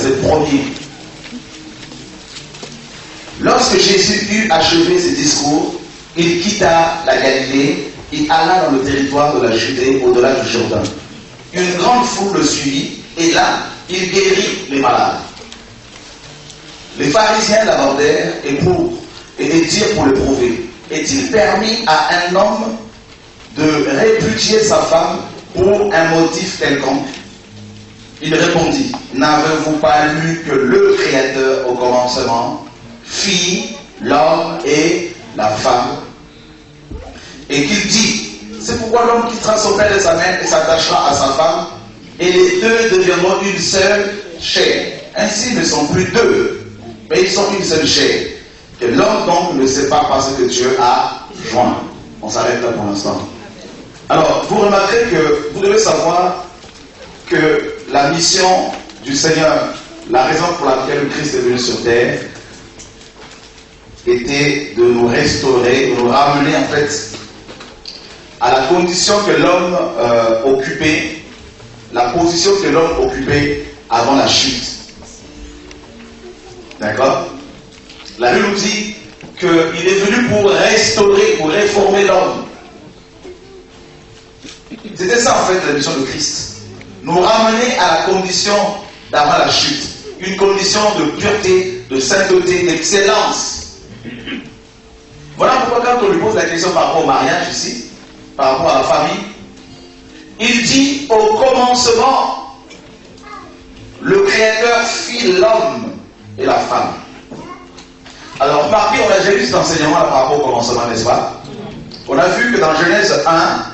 verset 1er. Lorsque Jésus eut achevé ses discours, il quitta la Galilée et alla dans le territoire de la Judée au-delà du Jourdain. Une grande foule le suivit et là, il guérit les malades. Les pharisiens l'abordèrent et dirent pour le prouver: est-il permis à un homme de répudier sa femme pour un motif quelconque? Il répondit: n'avez-vous pas lu que le Créateur au commencement fit l'homme et la femme, et qu'il dit: c'est pourquoi l'homme quittera son père et sa mère et s'attachera à sa femme, et les deux deviendront une seule chair. Ainsi ils ne sont plus deux, mais ils sont une seule chair. Et l'homme donc ne sait pas parce que Dieu a joint. On s'arrête là pour l'instant. Alors, vous remarquerez que vous devez savoir que la mission du Seigneur, la raison pour laquelle le Christ est venu sur terre, était de nous restaurer, de nous ramener en fait à la condition que l'homme occupait, la position que l'homme occupait avant la chute. D'accord? La Bible nous dit qu'il est venu pour restaurer, pour réformer l'homme. C'était ça en fait la mission de Christ. Nous ramener à la condition d'avant la chute. Une condition de pureté, de sainteté, d'excellence. Voilà pourquoi quand on lui pose la question par rapport au mariage ici, par rapport à la famille, il dit au commencement, le Créateur fit l'homme et la femme. Alors remarquez, on a déjà eu cet enseignement là par rapport au commencement, n'est-ce pas? On a vu que dans Genèse 1,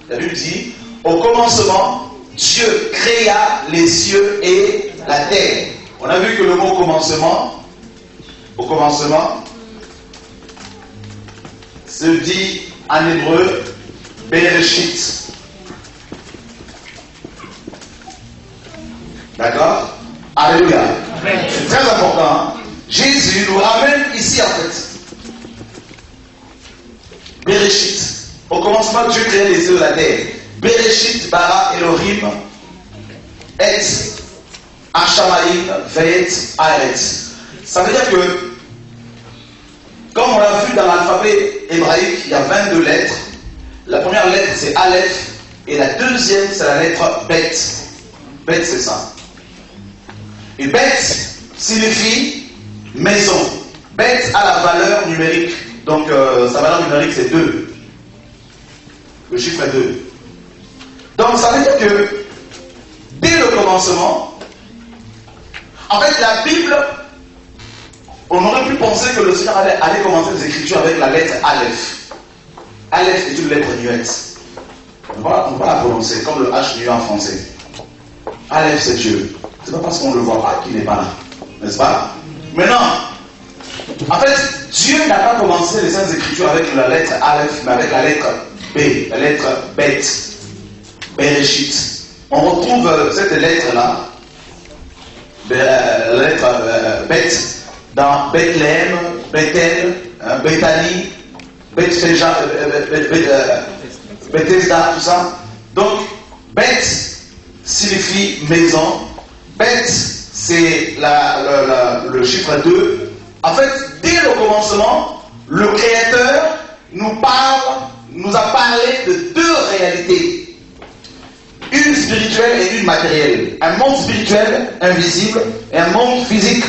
la Bible dit, au commencement, Dieu créa les cieux et la terre. On a vu que le mot commencement, au commencement, se dit en hébreu Bereshit. D'accord? Alléluia. C'est très important. Hein? Jésus nous ramène ici en fait. Bereshit. Au commencement, Dieu créa les cieux et la terre. Bereshit bara Elohim et Hashamaim ve'et haaretz. Ça veut dire que, comme on l'a vu dans l'alphabet hébraïque, il y a 22 lettres. La première lettre c'est Aleph et la deuxième c'est la lettre Bet. Bet c'est ça. Et Bet signifie maison. Bet a la valeur numérique. Donc sa valeur numérique c'est 2. Le chiffre est 2. Donc ça veut dire que dès le commencement, en fait la Bible, on aurait pu penser que le Seigneur allait commencer les Écritures avec la lettre Aleph. Aleph est une lettre muette. On ne va pas la prononcer comme le H muet en français. Aleph c'est Dieu. C'est pas parce qu'on ne le voit pas qu'il n'est pas là. N'est-ce pas? Maintenant, en fait, Dieu n'a pas commencé les Saintes Écritures avec la lettre Aleph, mais avec la lettre B, la lettre Bet, Bereshit. On retrouve cette lettre-là, la lettre Bet, dans Bethléem, Bethel, Bethanie, Bethesda, tout ça. Donc, Bet signifie maison. Bet, c'est le chiffre 2. En fait, dès le commencement, le Créateur nous a parlé de deux réalités. Une spirituelle et une matérielle. Un monde spirituel, invisible, et un monde physique.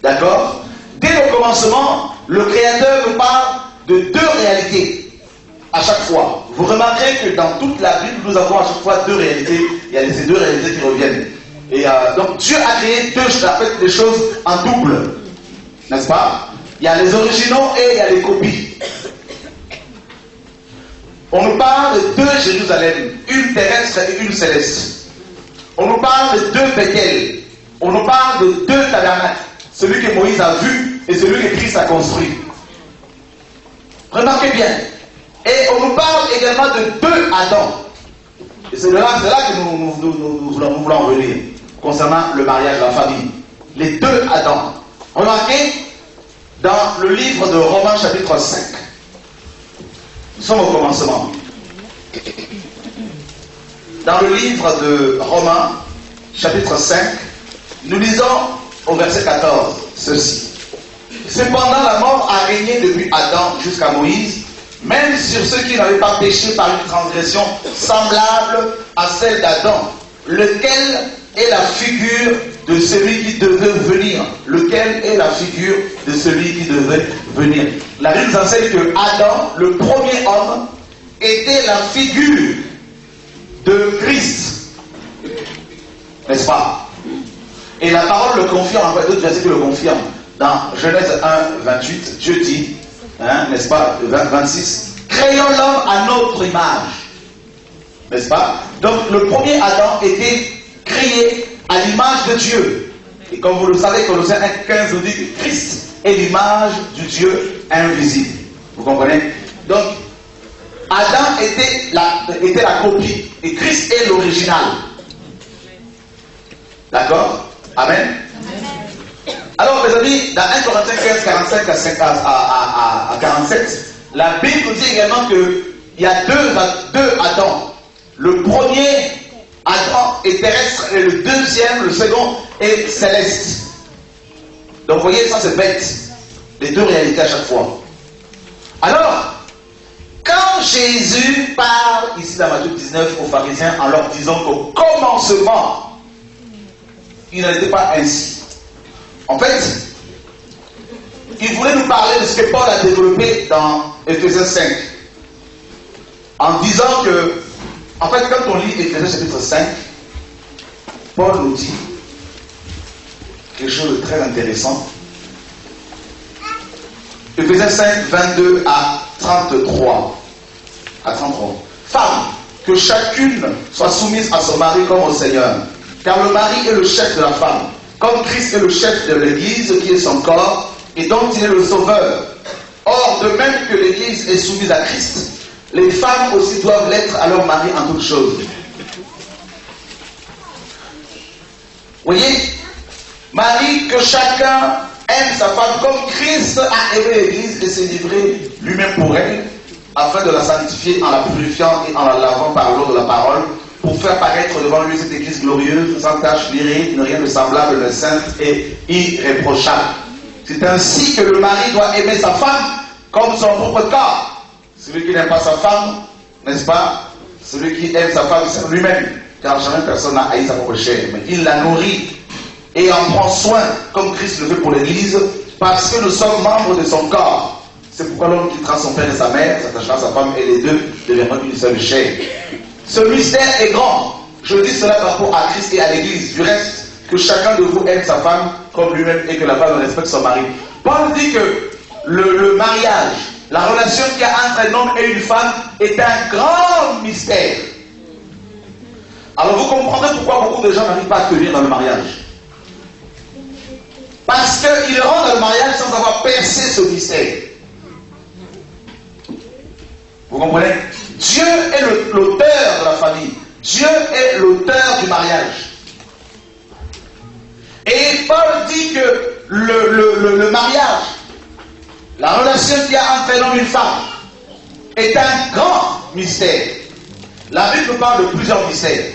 D'accord? Dès le commencement, le Créateur nous parle de deux réalités. À chaque fois. Vous remarquerez que dans toute la Bible, nous avons à chaque fois deux réalités. Il y a ces deux réalités qui reviennent. Et donc Dieu a créé des choses en double. N'est-ce pas? Il y a les originaux et il y a les copies. On nous parle de deux Jérusalem, une terrestre et une céleste. On nous parle de deux Bethel. On nous parle de deux tabernacles. Celui que Moïse a vu et celui que Christ a construit. Remarquez bien. Et on nous parle également de deux Adam. Et c'est là que nous voulons venir. Concernant le mariage, la famille. Les deux Adam. Remarquez, dans le livre de Romains chapitre 5. Nous sommes au commencement. Dans le livre de Romains, chapitre 5, nous lisons au verset 14 ceci. Cependant, la mort a régné depuis Adam jusqu'à Moïse, même sur ceux qui n'avaient pas péché par une transgression semblable à celle d'Adam, lequel est la figure de celui qui devait venir. Lequel est la figure de celui qui devait venir. La Bible nous enseigne que Adam, le premier homme, était la figure de Christ. N'est-ce pas? Et la parole le confirme, en fait, d'autres versets qui le confirment. Dans Genèse 1, 28, Dieu dit, n'est-ce pas, 26, créons l'homme à notre image. N'est-ce pas? Donc le premier Adam était créé à l'image de Dieu. Et comme vous le savez, Colossiens 1,15 nous dit que Christ est l'image du Dieu invisible. Vous comprenez? Donc, Adam était la copie et Christ est l'original. D'accord? Amen? Alors, mes amis, dans 1 Corinthiens 15, 45 à 47, la Bible nous dit également qu'il y a deux Adams. Le premier Adam est terrestre et le deuxième, le second, est céleste. Donc, vous voyez, ça c'est bête. Les deux réalités à chaque fois. Alors, quand Jésus parle ici dans Matthieu 19 aux pharisiens en leur disant qu'au commencement, il n'était pas ainsi. En fait, il voulait nous parler de ce que Paul a développé dans Éphésiens 5. En disant que, en fait, quand on lit Éphésiens chapitre 5, Paul nous dit quelque chose de très intéressant. Éphésiens 5, 22 à 33. Femme, que chacune soit soumise à son mari comme au Seigneur. Car le mari est le chef de la femme. Comme Christ est le chef de l'Église, qui est son corps, et dont il est le sauveur. Or, de même que l'Église est soumise à Christ, les femmes aussi doivent l'être à leur mari en toutes choses. Voyez, Marie, que chacun aime sa femme comme Christ a aimé l'Église et s'est livré lui-même pour elle, afin de la sanctifier en la purifiant et en la lavant par l'eau de la parole, pour faire paraître devant lui cette Église glorieuse, sans tache, ni rien de semblable, mais sainte et irréprochable. C'est ainsi que le mari doit aimer sa femme comme son propre corps. Celui qui n'aime pas sa femme, n'est-ce pas? Celui qui aime sa femme, c'est lui-même. Car jamais personne n'a haï sa propre chair, mais il la nourrit et en prend soin, comme Christ le fait pour l'Église, parce que nous sommes membres de son corps. C'est pourquoi l'homme quittera son père et sa mère, s'attachera à sa femme, et les deux deviendront une seule chair. Ce mystère est grand. Je dis cela par rapport à Christ et à l'Église. Du reste, que chacun de vous aime sa femme comme lui-même et que la femme respecte son mari. Paul dit que le mariage, la relation qu'il y a entre un homme et une femme est un grand mystère. Alors vous comprendrez pourquoi beaucoup de gens n'arrivent pas à tenir dans le mariage. Parce qu'ils rentrent dans le mariage sans avoir percé ce mystère. Vous comprenez? Dieu est l'auteur de la famille. Dieu est l'auteur du mariage. Et Paul dit que le mariage, la relation qu'il y a entre un homme et une femme, est un grand mystère. La Bible parle de plusieurs mystères.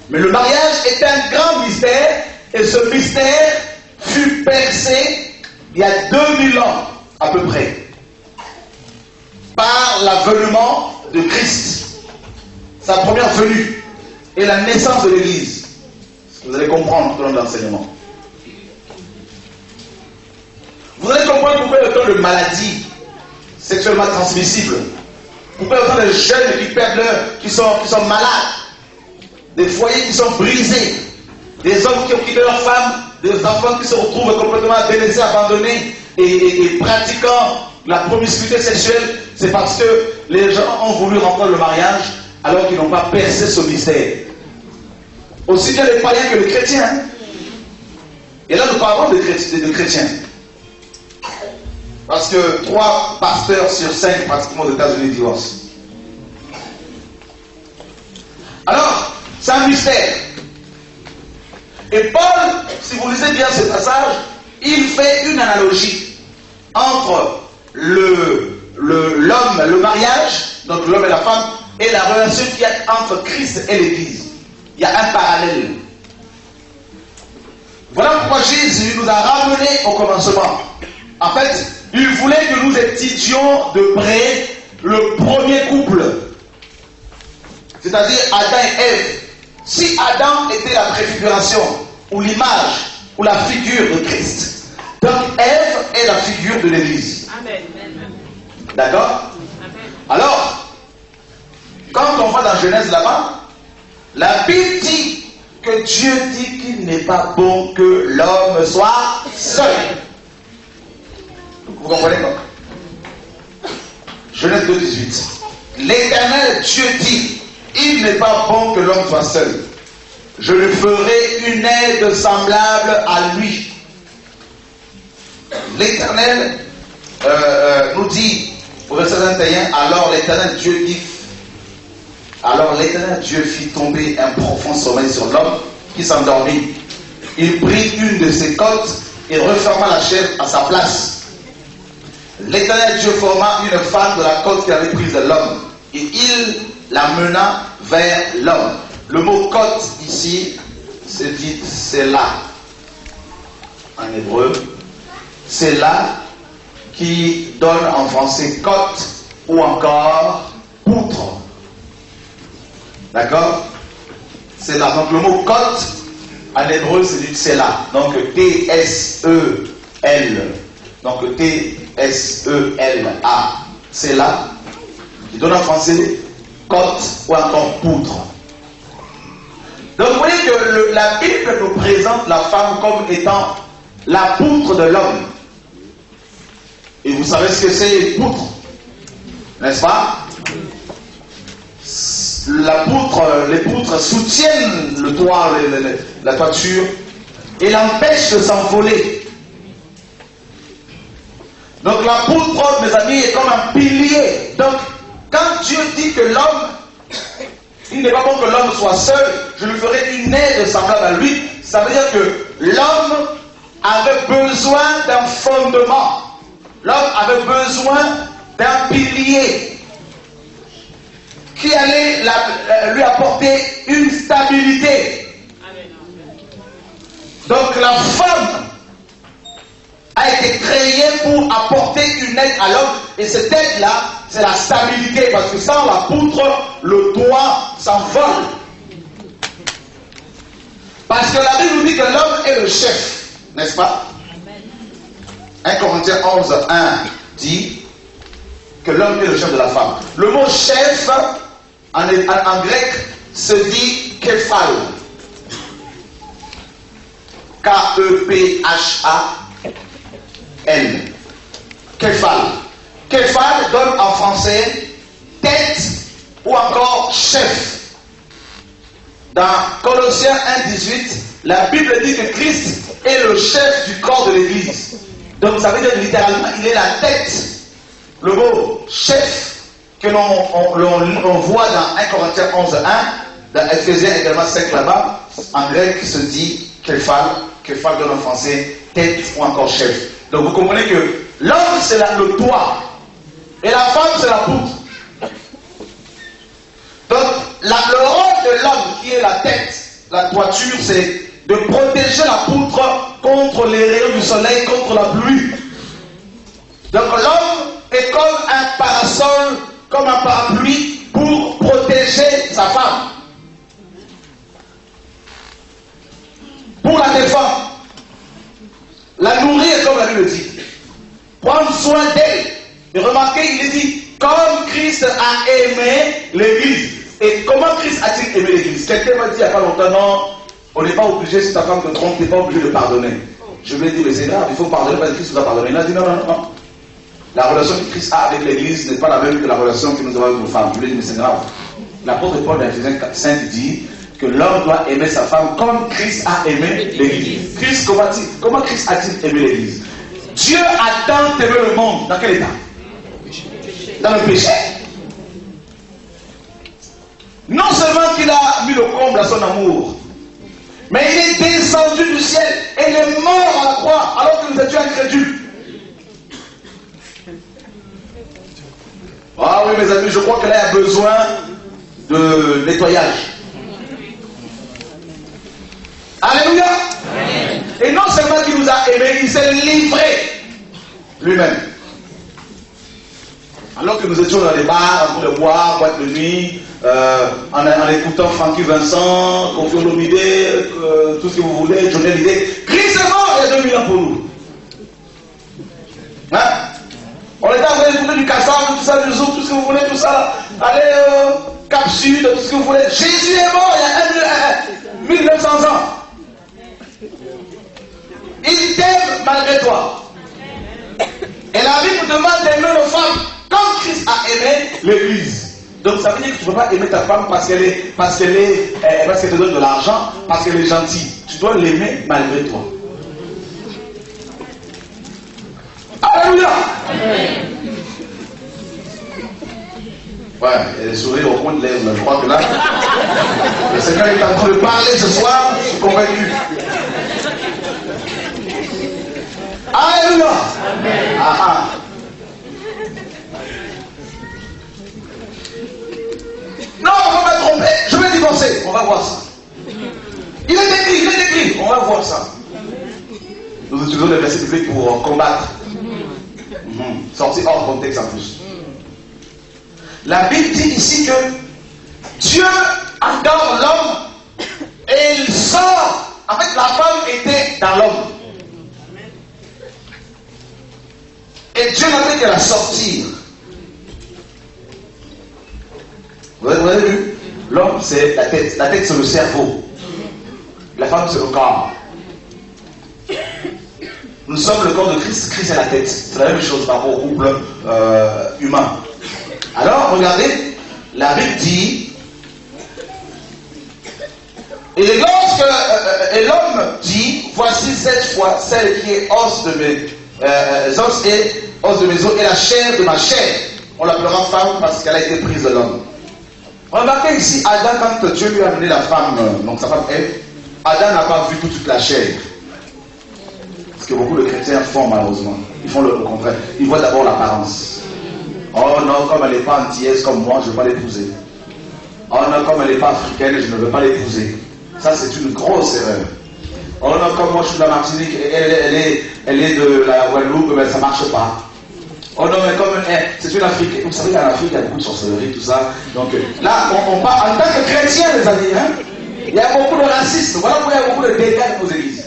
Mais le mariage est un grand mystère, et ce mystère fut percé il y a 2000 ans à peu près, par l'avènement de Christ, sa première venue et la naissance de l'Église. Vous allez comprendre tout au long de l'enseignement. Vous allez comprendre pourquoi il y a autant de maladies sexuellement transmissibles. Pourquoi il y a autant de jeunes qui perdent qui sont malades, des foyers qui sont brisés, des hommes qui ont quitté leurs femmes, des enfants qui se retrouvent complètement délaissés, abandonnés et pratiquant la promiscuité sexuelle. C'est parce que les gens ont voulu rentrer dans le mariage alors qu'ils n'ont pas percé ce mystère. Aussi bien les païens que les chrétiens. Et là, nous parlons de chrétiens. Parce que 3 pasteurs sur 5 pratiquement aux États-Unis divorcent. Alors, c'est un mystère. Et Paul, si vous lisez bien ce passage, il fait une analogie entre l'homme, le mariage, donc l'homme et la femme, et la relation qu'il y a entre Christ et l'Église. Il y a un parallèle. Voilà pourquoi Jésus nous a ramenés au commencement. En fait, il voulait que nous étudions de près le premier couple. C'est-à-dire Adam et Ève. Si Adam était la préfiguration, ou l'image, ou la figure de Christ, donc Ève est la figure de l'Église. Amen. D'accord? Alors, quand on va dans Genèse là-bas, la Bible dit que Dieu dit qu'il n'est pas bon que l'homme soit seul. Vous comprenez donc? Genèse 2,18. L'Éternel Dieu dit, il n'est pas bon que l'homme soit seul. Je lui ferai une aide semblable à lui. L'Éternel nous dit au verset 21, alors l'Éternel Dieu dit, alors l'Éternel Dieu fit tomber un profond sommeil sur l'homme qui s'endormit. Il prit une de ses côtes et referma la chair à sa place. L'Éternel Dieu forma une femme de la côte qu'il avait prise de l'homme et il la mena vers l'homme. Le mot côte ici, c'est dit c'est là. En hébreu, c'est là qui donne en français côte ou encore poutre. D'accord? C'est là. Donc le mot côte en hébreu c'est dit c'est là. Donc T-S-E-L. Donc T-S-E-L-A. C'est là. Qui donne en français côte ou encore poutre. Donc vous voyez que la Bible nous présente la femme comme étant la poutre de l'homme. Et vous savez ce que c'est une poutre, n'est-ce pas? Les poutres soutiennent le toit, la toiture, et l'empêchent de s'envoler. Donc la poutre, mes amis, est comme un pilier. Donc quand Dieu dit que l'homme, il n'est pas bon que l'homme soit seul, je lui ferai une aide semblable à lui, ça veut dire que l'homme avait besoin d'un fondement. L'homme avait besoin d'un pilier qui allait lui apporter une stabilité. Donc la femme a été créée pour apporter une aide à l'homme. Et cette aide-là, c'est la stabilité. Parce que sans la poutre, le toit s'envole. Parce que la Bible nous dit que l'homme est le chef, n'est-ce pas? 1 Corinthiens 11, 1 dit que l'homme est le chef de la femme. Le mot chef, en grec, se dit képhal. K-E-P-H-A-L. Képhal. Képhal donne en français tête ou encore chef. Dans Colossiens 1,18, la Bible dit que Christ est le chef du corps de l'Église. Donc ça veut dire littéralement, il est la tête. Le mot chef que l'on voit dans 1 Corinthiens 11, 1, dans Ephésiens également 5 là-bas, en grec se dit képhal. Képhal donne en français tête ou encore chef. Donc vous comprenez que l'homme c'est le toit et la femme c'est la poutre. Donc le rôle de l'homme qui est la tête, la toiture, c'est de protéger la poutre contre les rayons du soleil, contre la pluie. Donc l'homme est comme un parasol, comme un parapluie pour protéger sa femme. Pour la défendre. La nourrir comme la Bible dit. Prendre soin d'elle. Et remarquez, il est dit, comme Christ a aimé l'Église. Et comment Christ a-t-il aimé l'Église? Quelqu'un m'a dit il n'y a pas longtemps, non, on n'est pas obligé, si ta femme te trompe, tu n'es pas obligé de pardonner. Je lui ai dit, mais c'est grave, il faut pardonner parce que Christ nous a pardonné. Il a dit, non. La relation que Christ a avec l'Église n'est pas la même que la relation que nous avons avec nos femmes. Je lui ai dit, mais c'est grave. L'apôtre Paul dans Ephésiens 5 dit que l'homme doit aimer sa femme comme Christ a aimé l'Église. Christ, comment Christ a-t-il aimé l'Église? Dieu a tant aimé le monde. Dans quel état? Dans le péché. Non seulement qu'il a mis le comble à son amour, mais il est descendu du ciel et il est mort à la croix alors que nous étions incrédules. Ah oui mes amis, je crois que là il y a besoin de nettoyage. Et non seulement qu'il nous a aimés, il s'est livré lui-même. Alors que nous étions dans les bars, en train de boire, boîte de nuit, en écoutant Francky Vincent, Kofi Olomide, tout ce que vous voulez, Johnny Hallyday, Christ est mort il y a 2000 ans pour nous. Hein? On était en train d'écouter du Kassam, tout ça, du Zouk, tout ce que vous voulez, tout ça. Allez, Cap Sud, tout ce que vous voulez. Jésus est mort il y a 1900 ans. Il t'aime malgré toi. Et la Bible nous demande d'aimer nos femmes comme Christ a aimé l'Église. Donc ça veut dire que tu ne peux pas aimer ta femme parce qu'elle te donne de l'argent, parce qu'elle est gentille. Tu dois l'aimer malgré toi. Alléluia. Ouais, il y a des sourires au coin de lèvres. Je crois que là, le Seigneur est en train de parler ce soir, je suis convaincu. Alléluia. Non, on va me tromper, je vais divorcer, on va voir ça. Il est écrit, on va voir ça. Nous utilisons les versets bibliques pour combattre. Sorti hors contexte en plus. La Bible dit ici que Dieu adore l'homme et il sort. En fait, la femme était dans l'homme. Et Dieu n'a fait que la sortir. Vous avez vu? L'homme, c'est la tête. La tête, c'est le cerveau. La femme, c'est le corps. Nous sommes le corps de Christ. Christ est la tête. C'est la même chose par rapport au couple humain. Alors, regardez, la Bible dit, et l'homme dit, voici cette fois celle qui est os de mes os et os de mes os et la chair de ma chair. On l'appellera femme parce qu'elle a été prise de l'homme. Remarquez ici, Adam, quand Dieu lui a amené la femme, donc sa femme Ève, Adam n'a pas vu toute la chair. Ce que beaucoup de chrétiens font malheureusement. Ils font le contraire. Ils voient d'abord l'apparence. Oh non, comme elle n'est pas antillaise comme moi, je ne veux pas l'épouser. Oh non, comme elle n'est pas africaine, je ne veux pas l'épouser. Ça, c'est une grosse erreur. Oh non, comme moi je suis de la Martinique, elle est de la Guadeloupe, mais ça ne marche pas. Oh non, mais comme c'est une Afrique. Vous savez qu'en Afrique, il y a beaucoup de sorcellerie, tout ça. Donc là, on parle en tant que chrétien, les amis. Hein, il y a beaucoup de racisme. Voilà pourquoi il y a beaucoup de dégâts dans nos églises.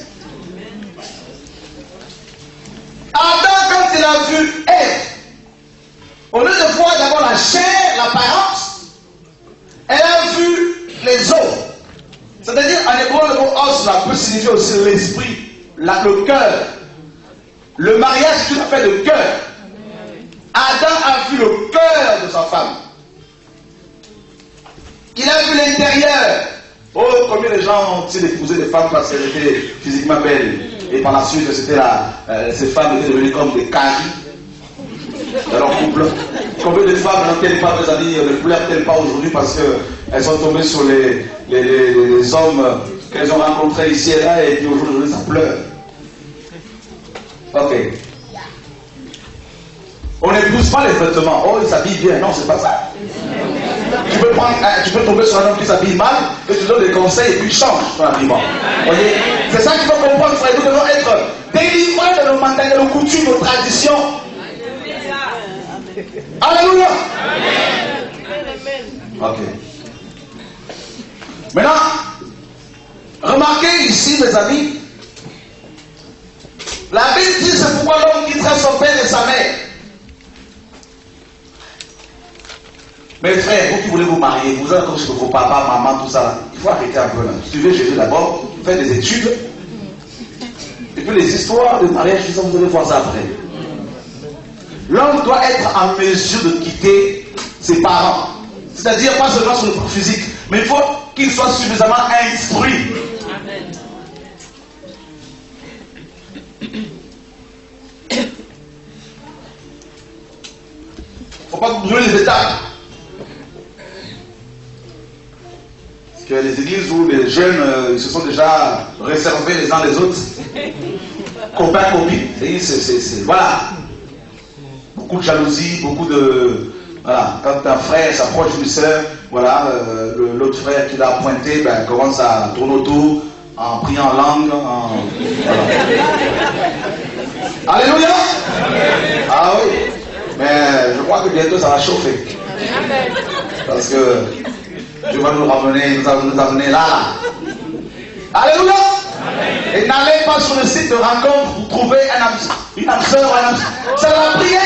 Adam, quand il a vu Ève, au lieu de voir d'abord la chair, l'apparence, elle a vu les os. C'est-à-dire, en hébreu, le mot os là, peut signifier aussi l'esprit, le cœur. Le mariage, c'est une affaire de cœur. Adam a vu le cœur de sa femme. Il a vu l'intérieur. Oh, combien de gens ont-ils épousé des femmes parce qu'elles étaient physiquement belles. Et par la suite, ces femmes étaient devenues comme des caries dans leur couple. Combien de femmes n'ont-elles pas, mes amis, ne pleurent-elles pas aujourd'hui parce qu'elles sont tombées sur les hommes qu'elles ont rencontrés ici et là et puis aujourd'hui ça pleure. Ok. On n'épouse pas les vêtements. Oh, il s'habille bien. Non, c'est pas ça. Tu peux tomber sur un homme qui s'habille mal et tu donnes des conseils et puis tu changes ton habillement. Voyez, c'est ça qu'il faut comprendre, frère. Nous devons être délivrés de nos mentalités, de nos coutumes, de nos traditions. Alléluia. Ok. Maintenant, remarquez ici, mes amis, la Bible dit c'est pourquoi l'homme quittera son père et sa mère. Mes frères, vous qui voulez vous marier, vous êtes comme vos papas, maman, tout ça là, il faut arrêter un peu là. Suivez Jésus d'abord, faites des études, et puis les histoires de mariage, tout ça, vous allez voir ça après. L'homme doit être en mesure de quitter ses parents. C'est-à-dire pas seulement sur le plan physique, mais il faut qu'il soit suffisamment instruit. Il ne faut pas brûler les étapes. Parce que les églises où les jeunes se sont déjà réservés les uns les autres, copains, copines, voilà. Beaucoup de jalousie, beaucoup de... Voilà, quand un frère s'approche d'une sœur, voilà, l'autre frère qui l'a pointé, commence à tourner autour, en priant en langue. Voilà. Alléluia. Ah oui. Mais je crois que bientôt ça va chauffer. Parce que Dieu va nous ramener, nous amener là. Alléluia. Et n'allez pas sur le site de rencontre pour trouver une âme sœur ou un âme sœur. C'est la prière.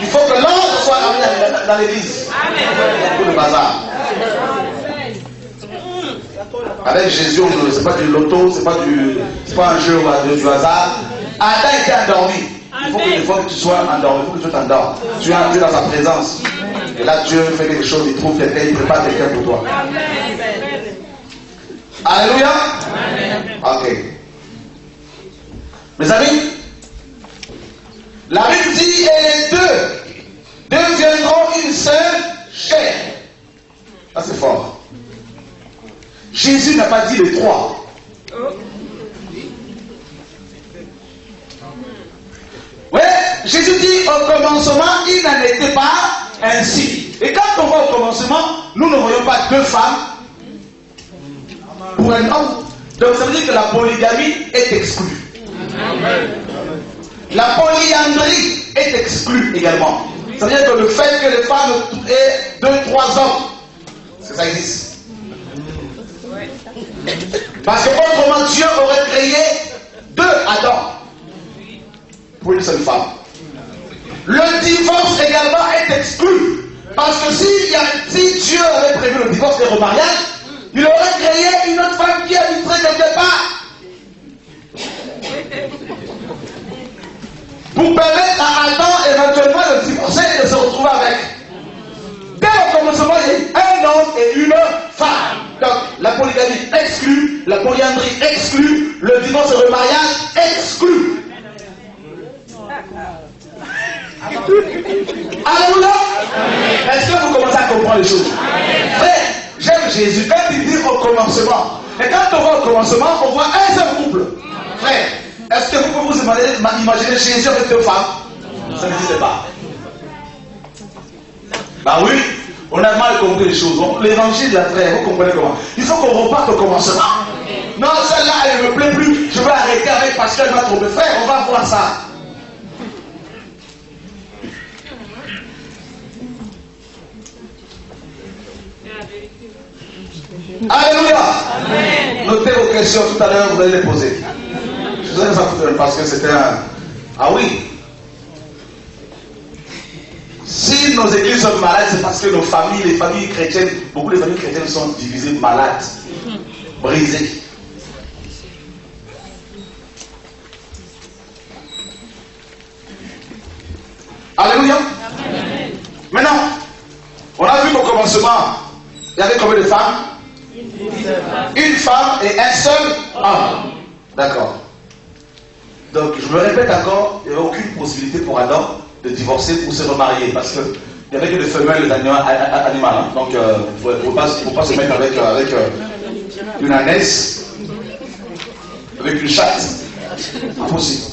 Il faut que l'ordre soit ramené dans l'église. Pour le bazar. Avec Jésus, c'est pas du loto, c'est pas un jeu du hasard. Adam était endormi. Il faut que tu sois endormi, il faut que tu t'endormes. Tu es dans sa présence. Et là, Dieu fait quelque chose, il trouve quelqu'un, il prépare quelqu'un pour toi. Alléluia. Ok. Mes amis, la Bible dit, et les deux deviendront une seule chair. Ça c'est fort. Jésus n'a pas dit les trois. Oui, Jésus dit au commencement, il n'en était pas ainsi. Et quand on voit au commencement, nous ne voyons pas deux femmes pour un homme. Donc ça veut dire que la polygamie est exclue. La polyandrie est exclue également. Ça veut dire que le fait que les femmes aient 2-3 hommes, c'est ça existe. Parce que autrement Dieu aurait créé 2 Adam pour une seule femme. Le divorce également est exclu. Parce que si Dieu avait prévu le divorce et le remariage, il aurait créé une autre femme qui habiterait quelque part. Pour permettre à Adam éventuellement de divorcer et de se retrouver avec. Dès le commencement, il y a eu un homme et une femme. Donc la polygamie exclue, la polyandrie exclue, le divorce et le mariage exclu. Alléluia. Est-ce que vous commencez à comprendre les choses? Frère, j'aime Jésus. Quand il dit au commencement, et quand on voit au commencement, on voit un seul couple. Frère, est-ce que vous pouvez vous imaginer Jésus avec 2 femmes? Ça n'existe pas. Bah oui, on a mal compris les choses. L'évangile, là, frère, vous comprenez comment? Il faut qu'on reparte au commencement. Non, celle-là, elle ne me plaît plus. Je vais arrêter avec parce qu'elle m'a trompé. Frère, on va voir ça. Alléluia. Notez vos questions tout à l'heure, vous allez les poser. Je vous ai ça parce que c'était un... Ah oui. Si nos églises sont malades, c'est parce que nos familles, les familles chrétiennes, beaucoup de familles chrétiennes sont divisées, malades, brisées. Alléluia. Amen. Maintenant, on a vu qu'au commencement, il y avait combien de femmes? Une femme et un seul homme. D'accord. Donc, je me répète encore, il n'y avait aucune possibilité pour Adam de divorcer ou se remarier parce qu'il n'y avait que des femelles d'animaux. Hein. Donc, il ne faut pas se mettre avec une ânesse, avec une chatte. Impossible.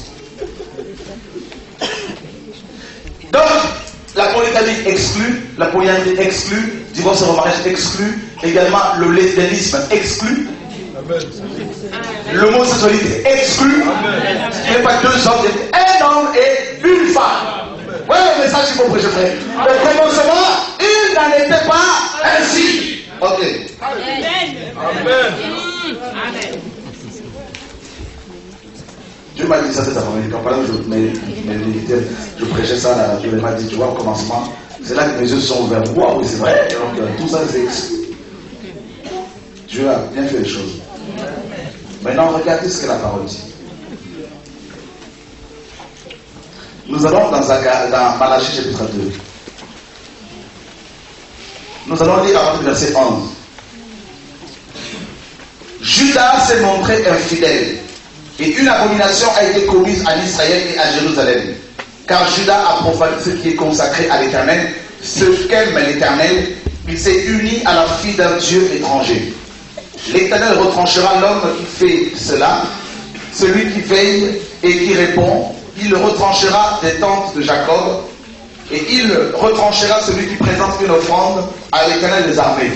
Donc, la polygamie exclue, la polyandrie exclue, divorce et remariage exclu, également le lesbianisme exclu, l'homosexualité exclue, il n'y a pas 2 hommes, un homme et une femme. Oui, le message qu'il faut prêcher, frère. Au commencement, il n'en était pas ainsi. Ok. Amen. Amen. Dieu m'a dit ça cet après-midi. Quand je prêchais ça, là, Dieu m'a dit, tu vois, au commencement, c'est là que mes yeux sont ouverts. Waouh, oui, c'est vrai. Donc, tout ça, c'est exclu. Dieu a bien fait les choses. Maintenant, regardez ce que la parole dit. Nous allons dans Malachie chapitre 2. Nous allons lire à partir du verset 11. Judas s'est montré infidèle et une abomination a été commise en Israël et à Jérusalem. Car Judas a profané ce qui est consacré à l'Éternel, ce qu'aime l'Éternel. Il s'est uni à la fille d'un Dieu étranger. L'Éternel retranchera l'homme qui fait cela, celui qui veille et qui répond. Il retranchera des tentes de Jacob et il retranchera celui qui présente une offrande à l'Éternel des armées.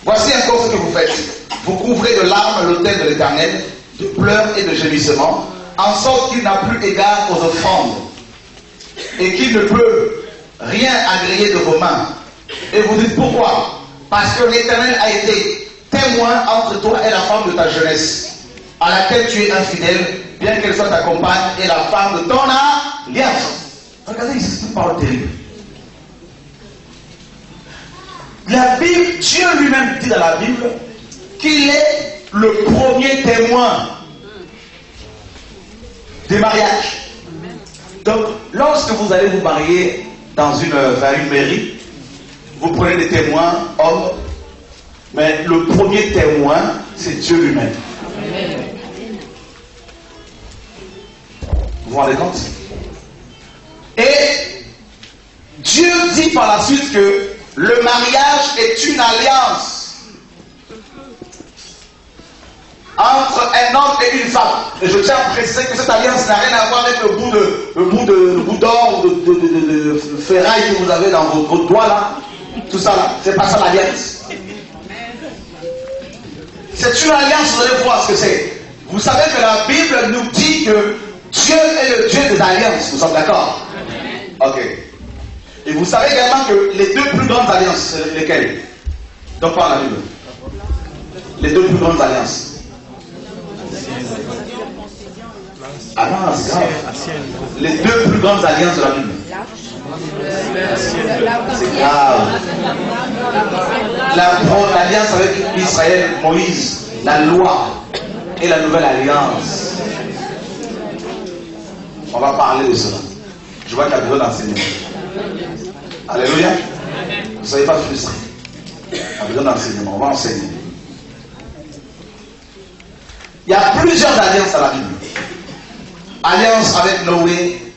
Voici encore ce que vous faites. vous couvrez de larmes l'autel de l'Éternel, de pleurs et de gémissements, en sorte qu'il n'a plus égard aux offrandes, et qu'il ne peut rien agréer de vos mains. Et vous dites pourquoi? Parce que l'Éternel a été témoin entre toi et la femme de ta jeunesse, à laquelle tu es infidèle, bien qu'elle soit ta compagne et la femme de ton alliance. Regardez ici, c'est une parole terrible. La Bible, Dieu lui-même dit dans la Bible qu'il est le premier témoin des mariages. Donc, lorsque vous allez vous marier vers une mairie, vous prenez des témoins, hommes, mais le premier témoin, c'est Dieu lui-même. Vous vous rendez compte? Et Dieu dit par la suite que le mariage est une alliance entre un homme et une femme. Et je tiens à préciser que cette alliance n'a rien à voir avec le bout d'or ou de ferraille que vous avez dans votre doigt là. Tout ça là. C'est pas ça l'alliance. C'est une alliance, vous allez voir ce que c'est. Vous savez que la Bible nous dit que Dieu est le Dieu des alliances. Nous sommes d'accord? Ok. Et vous savez également que les deux plus grandes alliances, c'est lesquelles? Donc par la Bible. Les deux plus grandes alliances. Ah non, c'est grave. Les deux plus grandes alliances de la Bible. C'est grave. L'alliance avec Israël, Moïse, la loi et la nouvelle alliance. On va parler de cela. Je vois qu'il y a besoin d'enseignement. Alléluia. Vous ne soyez pas frustrés. Il y a besoin d'enseignement. On va enseigner. Il y a plusieurs alliances à la Bible. Alliance avec Noé,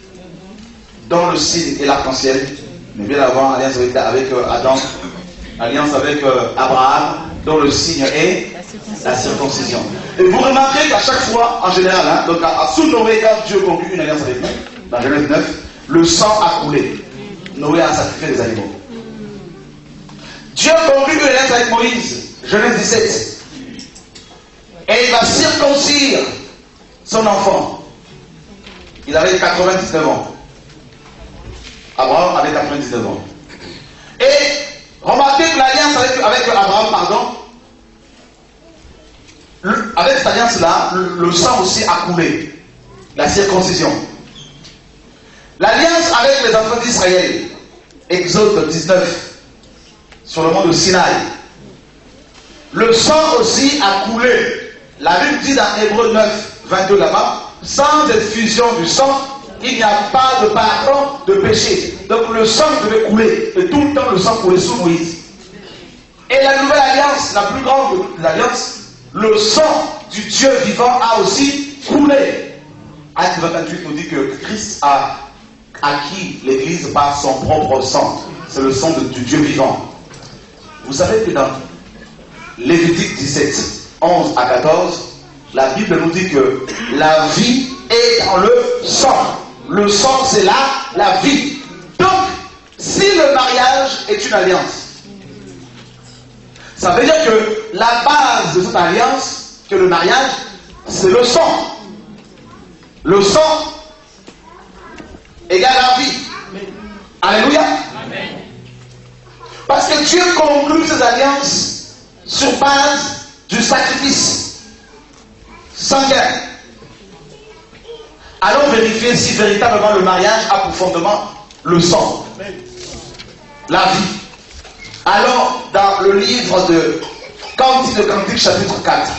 dont le signe est l'arc-en-ciel. Mais bien avant, alliance avec Adam. Alliance avec Abraham, dont le signe est la circoncision. Et vous remarquez qu'à chaque fois, en général, hein, donc sous Noé, quand Dieu conclut une alliance avec nous, dans Genèse 9, le sang a coulé. Noé a sacrifié des animaux. Dieu conclut une alliance avec Moïse, Genèse 17. Et il va circoncire son enfant. Il avait 99 ans. Abraham avait 99 ans. Et remarquez que l'alliance avec Abraham, avec cette alliance-là, le sang aussi a coulé. La circoncision. L'alliance avec les enfants d'Israël, Exode 19, sur le mont de Sinaï. Le sang aussi a coulé. La Bible dit dans Hébreux 9, 22 là-bas, sans effusion du sang, il n'y a pas de pardon de péché. Donc le sang devait couler. Et tout le temps le sang coulait sous Moïse. Et la nouvelle alliance, la plus grande des alliances, le sang du Dieu vivant a aussi coulé. Acte 28 nous dit que Christ a acquis l'Église par son propre sang. C'est le sang du Dieu vivant. Vous savez que dans Lévitique 17, 11 à 14, la Bible nous dit que la vie est dans le sang. Le sang, c'est la vie. Donc, si le mariage est une alliance, ça veut dire que la base de cette alliance, que le mariage, c'est le sang. Le sang égale la vie. Alléluia. Amen. Parce que Dieu conclut ses alliances sur base du sacrifice sanguin. Allons vérifier si véritablement le mariage a pour fondement le sang, la vie. Allons dans le livre de Cantique chapitre 4.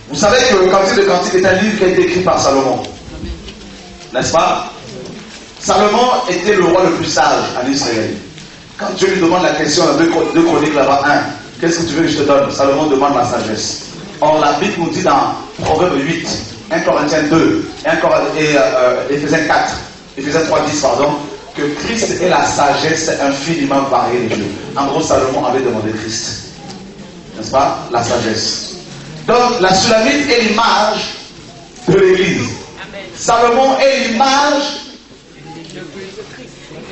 Vous savez que le Cantique de Cantique est un livre qui a été écrit par Salomon. N'est-ce pas? Salomon était le roi le plus sage en Israël. Quand Dieu lui demande la question dans 2 Chroniques là-bas 1, qu'est-ce que tu veux que je te donne? Salomon demande la sagesse. Or la Bible nous dit dans Proverbe 8, 1 Corinthiens 2 et Éphésiens 4, Éphésiens 3, 10, pardon, que Christ est la sagesse infiniment variée de Dieu. En gros, Salomon avait demandé Christ. N'est-ce pas? La sagesse. Donc la Sulamite est l'image de l'Église. Salomon est l'image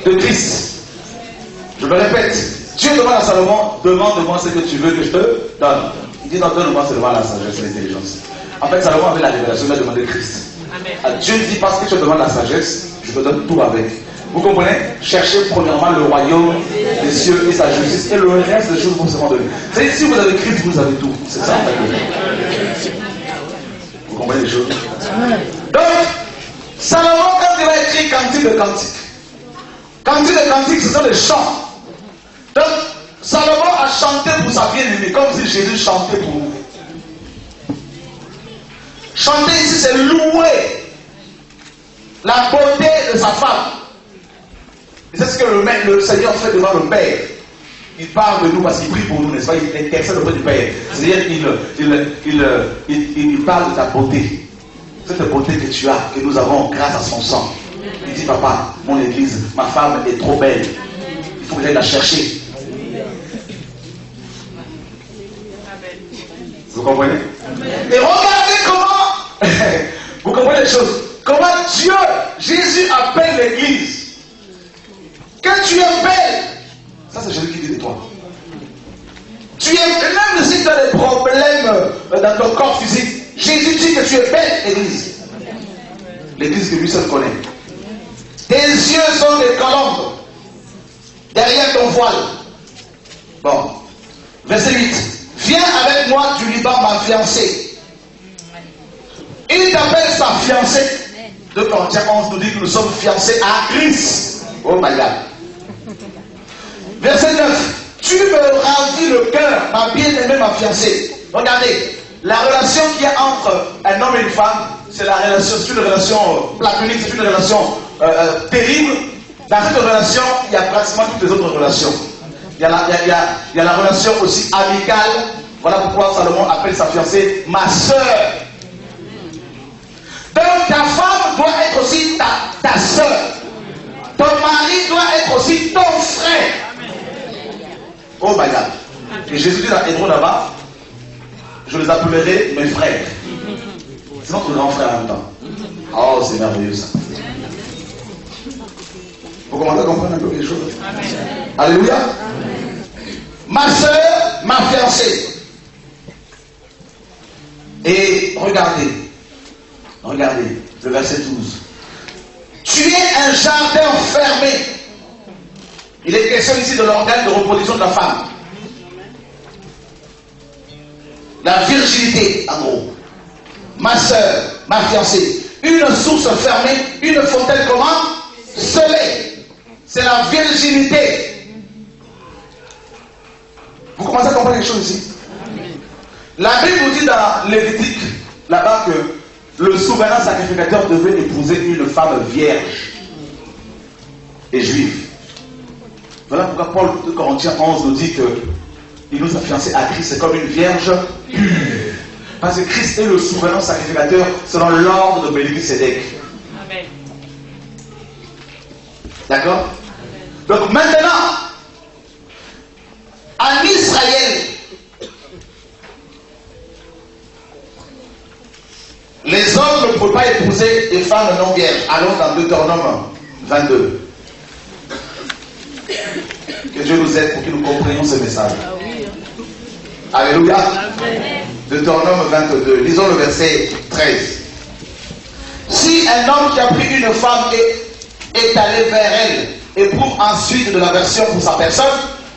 de Christ. Je me répète, Dieu demande à Salomon, demande-moi ce que tu veux que je te donne. Il dit non, donne-moi seulement la sagesse et l'intelligence. En fait, Salomon avait la révélation, il a demandé Christ. Amen. Dieu dit, parce que tu demandes la sagesse, je te donne tout avec. Vous comprenez? Cherchez premièrement le royaume des cieux et sa justice, et le reste des choses vous seront données. C'est-à-dire, si vous avez Christ, vous avez tout. C'est ça en fait. Vous comprenez les choses? Donc, Salomon, quand il a écrit Cantique de Cantique, Cantique de Cantique, ce sont des chants. Donc, Salomon a chanté pour sa bien-aimée, comme si Jésus chantait pour nous. Chanter ici, c'est louer la beauté de sa femme. Et c'est ce que le Seigneur fait devant le Père. Il parle de nous parce qu'il prie pour nous, n'est-ce pas? Il intercède auprès du Père. C'est-à-dire qu'il parle de ta beauté. Cette beauté que tu as, que nous avons grâce à son sang. Il dit, papa, mon église, ma femme est trop belle. Il faut que j'aille la chercher. Vous comprenez? Et regardez comment, vous comprenez les choses, comment Dieu, Jésus appelle l'église. Que tu es belle. Ça c'est Jésus qui dit de toi. Tu es, même si tu as des problèmes dans ton corps physique, Jésus dit que tu es belle, l'église. L'église que lui seul connaît. Tes yeux sont des colombes derrière ton voile. Bon. Verset 8. Viens avec moi du Liban, ma fiancée. Il t'appelle sa fiancée. 2 Corinthiens 11 nous dit que nous sommes fiancés à Christ. Oh my God. Verset 9. Tu me ravis le cœur, ma bien-aimée, ma fiancée. Regardez, la relation qu'il y a entre un homme et une femme, c'est une relation platonique, c'est une relation terrible. Dans cette relation, il y a pratiquement toutes les autres relations. Il y a la relation aussi amicale. Voilà pourquoi Salomon appelle sa fiancée ma sœur. Donc ta femme doit être aussi ta sœur. Ton mari doit être aussi ton frère. Oh my God. Et Jésus dit dans Hébreu là-bas, je les appellerai mes frères. C'est notre grand frère en même temps. Oh, c'est merveilleux ça. Vous commencez à comprendre un peu les choses? Amen. Alléluia. Amen. Ma soeur, ma fiancée. Et regardez, le verset 12. Tu es un jardin fermé. Il est question ici de l'organe de reproduction de la femme. La virginité, en gros. Ma soeur, ma fiancée. Une source fermée, une fontaine comment? Scellée. C'est la virginité. Vous commencez à comprendre les choses ici? La Bible nous dit dans Lévitique, là-bas, que le souverain sacrificateur devait épouser une femme vierge et juive. Voilà pourquoi Paul de Corinthiens 11 nous dit qu'il nous a fiancés à Christ, c'est comme une vierge pure. Parce que Christ est le souverain sacrificateur selon l'ordre de Melchisédek. Amen. D'accord? Donc maintenant, en Israël, les hommes ne peuvent pas épouser des femmes non vierges. Allons dans Deutéronome 22. Que Dieu nous aide pour que nous comprenions ce message. Alléluia. Deutéronome 22. Lisons le verset 13. Si un homme qui a pris une femme et est allé vers elle éprouve ensuite de l'aversion pour sa personne,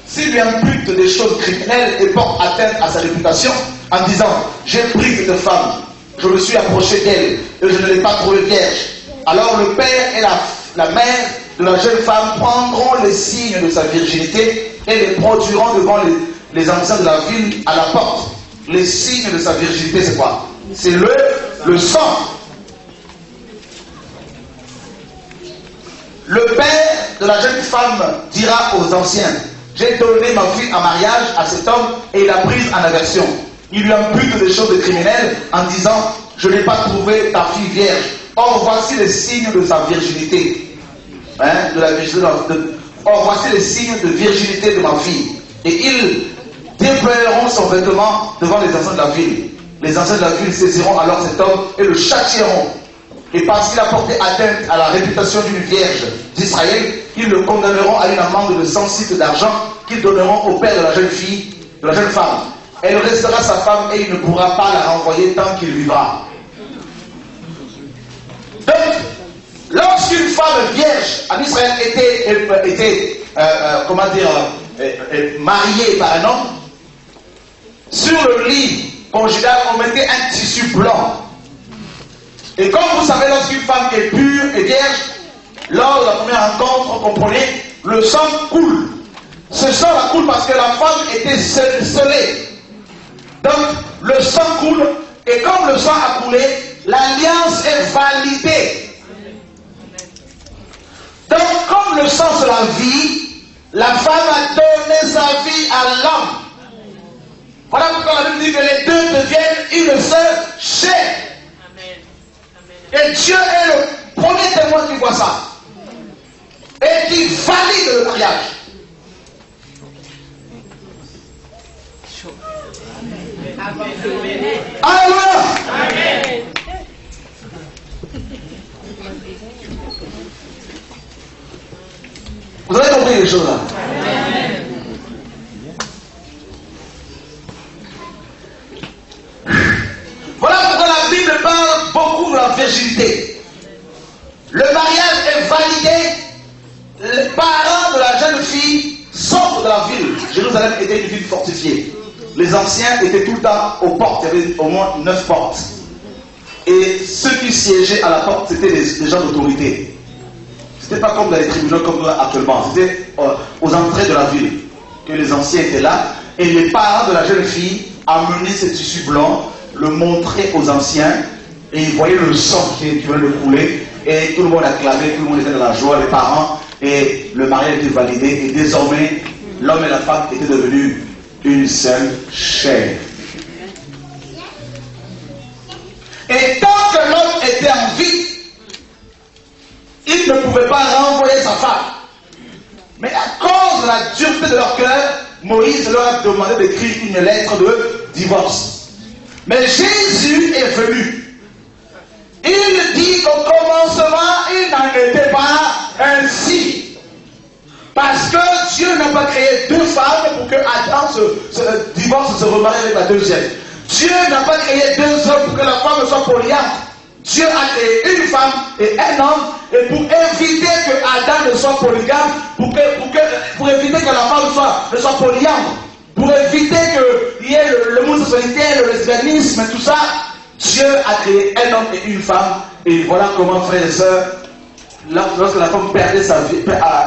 s'il lui impute des choses criminelles et porte atteinte à sa réputation en disant j'ai pris cette femme, je me suis approché d'elle et je ne l'ai pas trouvée vierge, alors le père et la mère de la jeune femme prendront les signes de sa virginité et les produiront devant les anciens de la ville à la porte. Les signes de sa virginité, c'est quoi? C'est le sang. Le père de la jeune femme dira aux anciens, j'ai donné ma fille en mariage à cet homme et il l'a prise en aversion. Il lui impute des choses criminelles en disant, je n'ai pas trouvé ta fille vierge. Or, voici les signes de sa virginité. Or, voici les signes de virginité de ma fille. Et ils déploieront son vêtement devant les anciens de la ville. Les anciens de la ville saisiront alors cet homme et le châtieront. Et parce qu'il a porté atteinte à la réputation d'une vierge d'Israël, ils le condamneront à une amende de 100 cycles d'argent qu'ils donneront au père de la jeune fille, de la jeune femme. Elle restera sa femme et il ne pourra pas la renvoyer tant qu'il vivra. Donc, lorsqu'une femme vierge en Israël était mariée par un homme, sur le lit conjugal, on mettait un tissu blanc. Et comme vous savez, lorsqu'une femme est pure et vierge, lors de la première rencontre, vous comprenez, le sang coule. Ce sang coule parce que la femme était scellée. Donc, le sang coule, et comme le sang a coulé, l'alliance est validée. Donc, comme le sang c'est la vie, la femme a donné sa vie à l'homme. Voilà pourquoi la Bible dit que les deux deviennent une seule chair. Et Dieu est le premier témoin qui voit ça. Et qui valide le mariage. Alléluia. Amen. Vous avez compris les choses là? Amen. Voilà pourquoi la Bible parle beaucoup de la virginité. Le mariage est validé. Les parents de la jeune fille sortent de la ville. Jérusalem était une ville fortifiée. Les anciens étaient tout le temps aux portes. Il y avait au moins 9 portes. Et ceux qui siégeaient à la porte, c'était les gens d'autorité. C'était pas comme dans les tribunaux comme actuellement. C'était aux entrées de la ville que les anciens étaient là. Et les parents de la jeune fille amenaient ce tissu blanc, le montraient aux anciens. Et ils voyaient le sang qui venait de couler. Et tout le monde acclamait, tout le monde était dans la joie, les parents. Et le mariage était validé. Et désormais, l'homme et la femme étaient devenus une seule chair. Et tant que l'homme était en vie, il ne pouvait pas renvoyer sa femme. Mais à cause de la dureté de leur cœur, Moïse leur a demandé d'écrire une lettre de divorce. Mais Jésus est venu. Il dit qu'au commencement, il n'en était pas ainsi. Parce que Dieu n'a pas créé deux femmes pour que Adam se divorce, se remarie avec la deuxième. Dieu n'a pas créé deux hommes pour que la femme soit polyandre. Dieu a créé une femme et un homme, et pour éviter que Adam ne soit polygame, pour éviter que la femme ne soit polyandre, pour éviter qu'il y ait l'homosexualité, le lesbianisme et tout ça, Dieu a créé un homme et une femme. Et voilà comment, frères et sœurs, lorsque la femme perdait sa vie,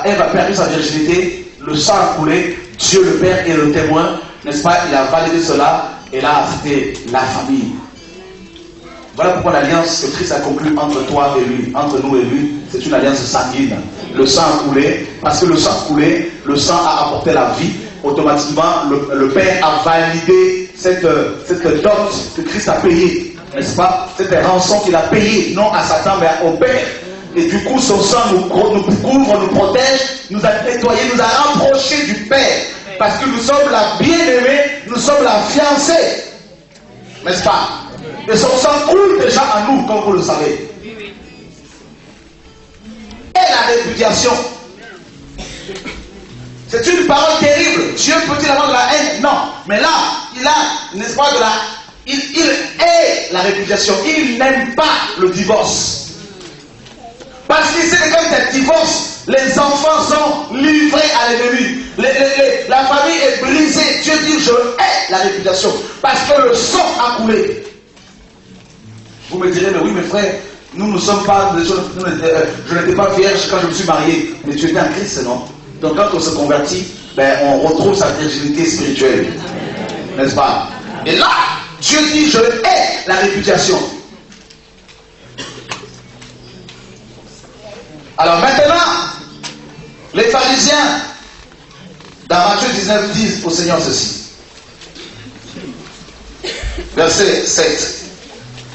Ève a perdu sa virginité, le sang a coulé, Dieu le Père est le témoin, n'est-ce pas? Il a validé cela, et là c'était la famille. Voilà pourquoi l'alliance que Christ a conclue entre toi et lui, entre nous et lui, c'est une alliance sanguine. Le sang a coulé, parce que le sang a coulé, le sang a apporté la vie. Automatiquement, le Père a validé cette dot que Christ a payée, n'est-ce pas? Cette rançon qu'il a payée, non à Satan, mais au Père. Et du coup, son sang nous couvre, nous protège, nous a nettoyés, nous a rapprochés du Père. Parce que nous sommes la bien-aimée, nous sommes la fiancée. N'est-ce pas? Et son sang coule déjà en nous, comme vous le savez. Et la répudiation. C'est une parole terrible. Dieu peut-il avoir de la haine? Non. Mais là, il a, n'est-ce pas, il hait la répudiation. Il n'aime pas le divorce. Parce qu'il sait que quand il y a divorce, les enfants sont livrés à l'ennemi. La famille est brisée. Dieu dit, je hais la répudiation. Parce que le sang a coulé. Vous me direz, mais oui, mes frères, nous ne sommes pas, je n'étais pas vierge quand je me suis marié. Mais tu étais en Christ, non? Donc quand on se convertit, on retrouve sa virginité spirituelle. N'est-ce pas? Et là, Dieu dit, je hais la répudiation. Alors maintenant, les pharisiens, dans Matthieu 19, disent au Seigneur ceci. Verset 7.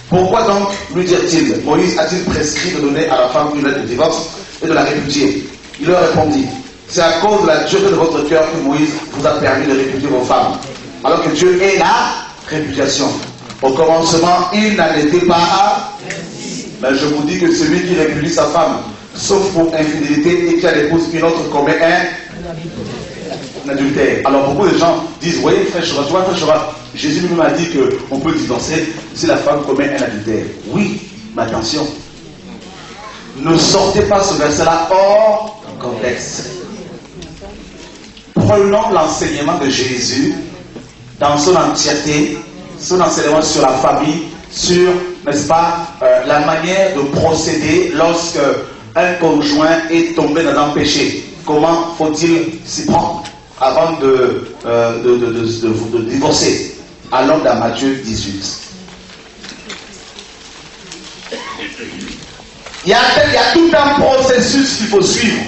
Pourquoi donc, lui dirent-ils, Moïse a-t-il prescrit de donner à la femme une lettre de divorce et de la répudier? Il leur répondit, c'est à cause de la dureté de votre cœur que Moïse vous a permis de répudier vos femmes, alors que Dieu est la répudiation. Au commencement, il n'en était pas. Mais je vous dis que celui qui répudie sa femme sauf pour infidélité, et qui a l'épouse une autre commet un adultère. Alors beaucoup de gens disent, oui, frère Chora, tu vois, frère Chora, Jésus lui-même a dit qu'on peut divorcer si la femme commet un adultère. Oui, mais attention, ne sortez pas ce verset-là hors contexte. Prenons l'enseignement de Jésus dans son entièreté, son enseignement sur la famille, sur, n'est-ce pas, la manière de procéder lorsque un conjoint est tombé dans un péché. Comment faut-il s'y prendre avant de divorcer? Allons dans Matthieu 18. Il y a tout un processus qu'il faut suivre.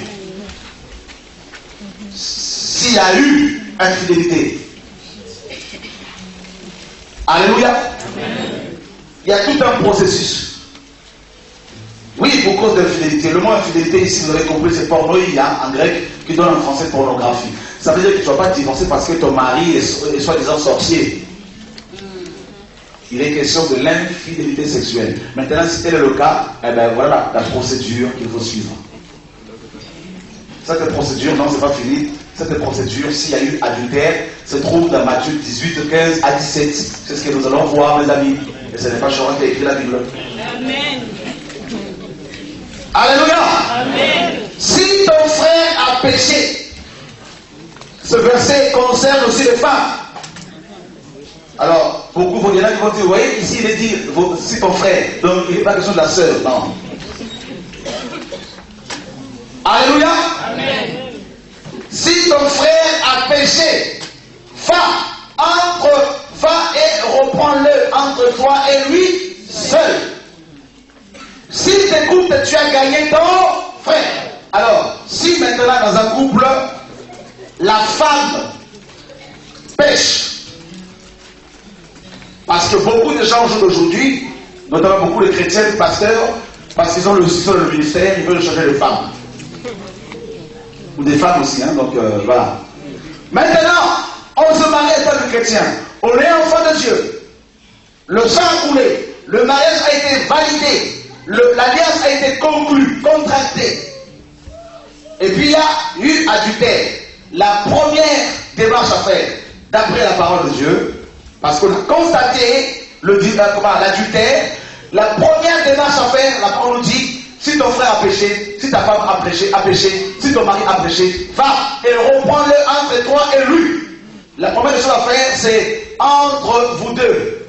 S'il y a eu infidélité. Alléluia. Amen. Il y a tout un processus. Oui, pour cause d'infidélité. Le mot infidélité ici, vous avez compris, c'est pornoïa en grec, qui donne en français pornographie. Ça veut dire que tu ne vas pas divorcer parce que ton mari est soi-disant sorcier. Il est question de l'infidélité sexuelle. Maintenant, si tel est le cas, eh bien voilà la procédure qu'il faut suivre. Cette procédure, non, c'est pas fini. Cette procédure, s'il y a eu adultère, se trouve dans Matthieu 18, 15 à 17. C'est ce que nous allons voir, mes amis. Et ce n'est pas Chora qui a écrit la Bible. Amen. Alléluia. Amen. Si ton frère a péché, ce verset concerne aussi les femmes. Alors, beaucoup vont dire, vous voyez, ici il est dit, si ton frère, donc il n'est pas question de la sœur, non. Alléluia. Amen. Si ton frère a péché, va et reprends-le entre toi et lui seul. S'il t'écoute, tu as gagné ton frère. Alors, si maintenant dans un couple, la femme pêche, parce que beaucoup de gens aujourd'hui, notamment beaucoup de chrétiens, de pasteurs, parce qu'ils ont le ministère, ils veulent changer les femmes. Ou des femmes aussi, hein, donc voilà. Maintenant, on se marie en tant que chrétien. On est enfant de Dieu. Le sang a coulé. Le mariage a été validé. L'alliance a été conclue, contractée. Et puis il y a eu adultère. La première démarche à faire, d'après la parole de Dieu, parce qu'on a constaté l'adultère, la première démarche à faire, la parole nous dit, si ton frère a péché, si ta femme a péché, si ton mari a péché, va et reprends-le entre toi et lui. La première chose à faire, c'est entre vous deux.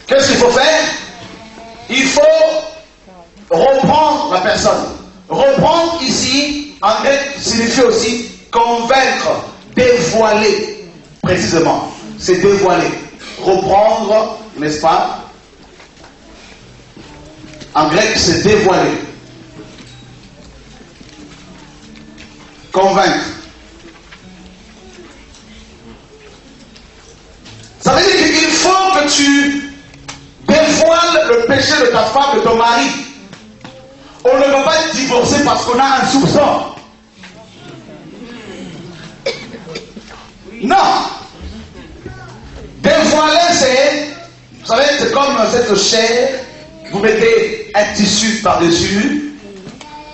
Qu'est-ce qu'il faut faire? Il faut reprendre la personne. Reprendre ici, en grec, signifie aussi convaincre, dévoiler, précisément. C'est dévoiler. Reprendre, n'est-ce pas? En grec, c'est dévoiler. Convaincre. Ça veut dire qu'il faut que tu dévoiles le péché de ta femme, de ton mari. On ne va pas divorcer parce qu'on a un soupçon. Non. Dévoiler, c'est, vous savez, c'est comme cette chair, vous mettez un tissu par-dessus.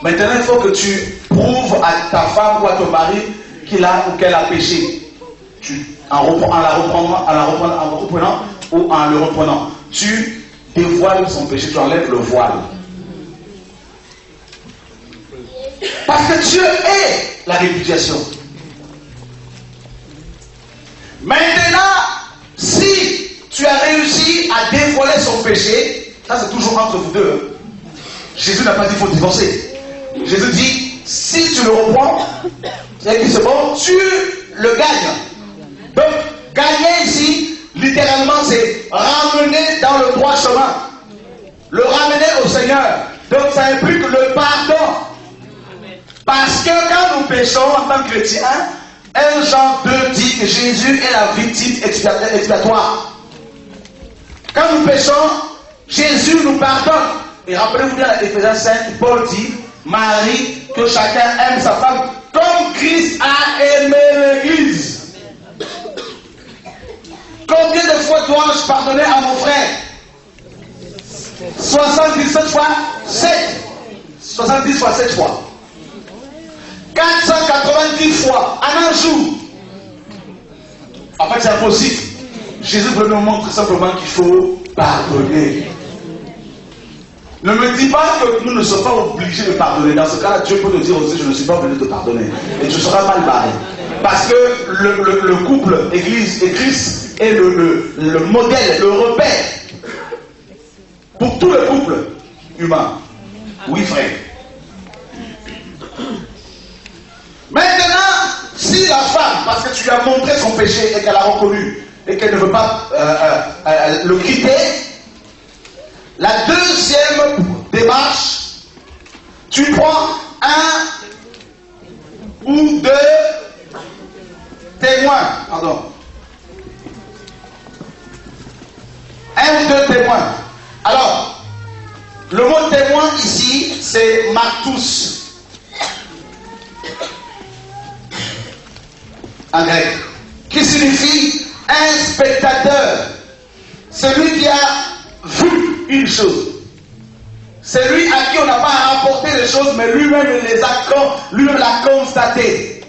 Maintenant, il faut que tu prouves à ta femme ou à ton mari qu'il a ou qu'elle a péché. En la reprenant ou en le reprenant, tu dévoiles son péché, tu enlèves le voile. Parce que Dieu est la répudiation. Maintenant, si tu as réussi à dévoiler son péché, ça c'est toujours entre vous deux. Jésus n'a pas dit qu'il faut divorcer. Jésus dit, si tu le reprends, c'est bon, tu le gagnes. Donc, gagner ici, littéralement, c'est ramener dans le droit chemin. Le ramener au Seigneur. Donc, ça implique le pardon. Parce que quand nous péchons en tant que chrétiens, 1 Jean 2 dit que Jésus est la victime expiatoire. Quand nous péchons, Jésus nous pardonne. Et rappelez-vous bien à Éphésiens 5, Paul dit, Marie, que chacun aime sa femme comme Christ a aimé l'Église. Combien de fois toi dois-je pardonner à mon frère? 77 fois 7. 70 fois 7 fois. 490 fois en un jour. En fait, c'est impossible. Jésus veut nous montrer simplement qu'il faut pardonner. Ne me dis pas que nous ne sommes pas obligés de pardonner. Dans ce cas-là, Dieu peut nous dire aussi, je ne suis pas obligé de te pardonner. Et tu seras mal barré. Parce que le couple Église et Christ est le modèle, le repère pour tout le couple humain. Oui, frère. Maintenant, si la femme, parce que tu lui as montré son péché et qu'elle a reconnu et qu'elle ne veut pas le quitter, la deuxième démarche, tu prends un ou deux témoins. Pardon. Un ou deux témoins. Alors, le mot témoin ici, c'est martous. En grec. Qui signifie un spectateur. Celui qui a vu une chose. C'est lui à qui on n'a pas rapporté les choses, mais lui-même lui-même l'a constaté.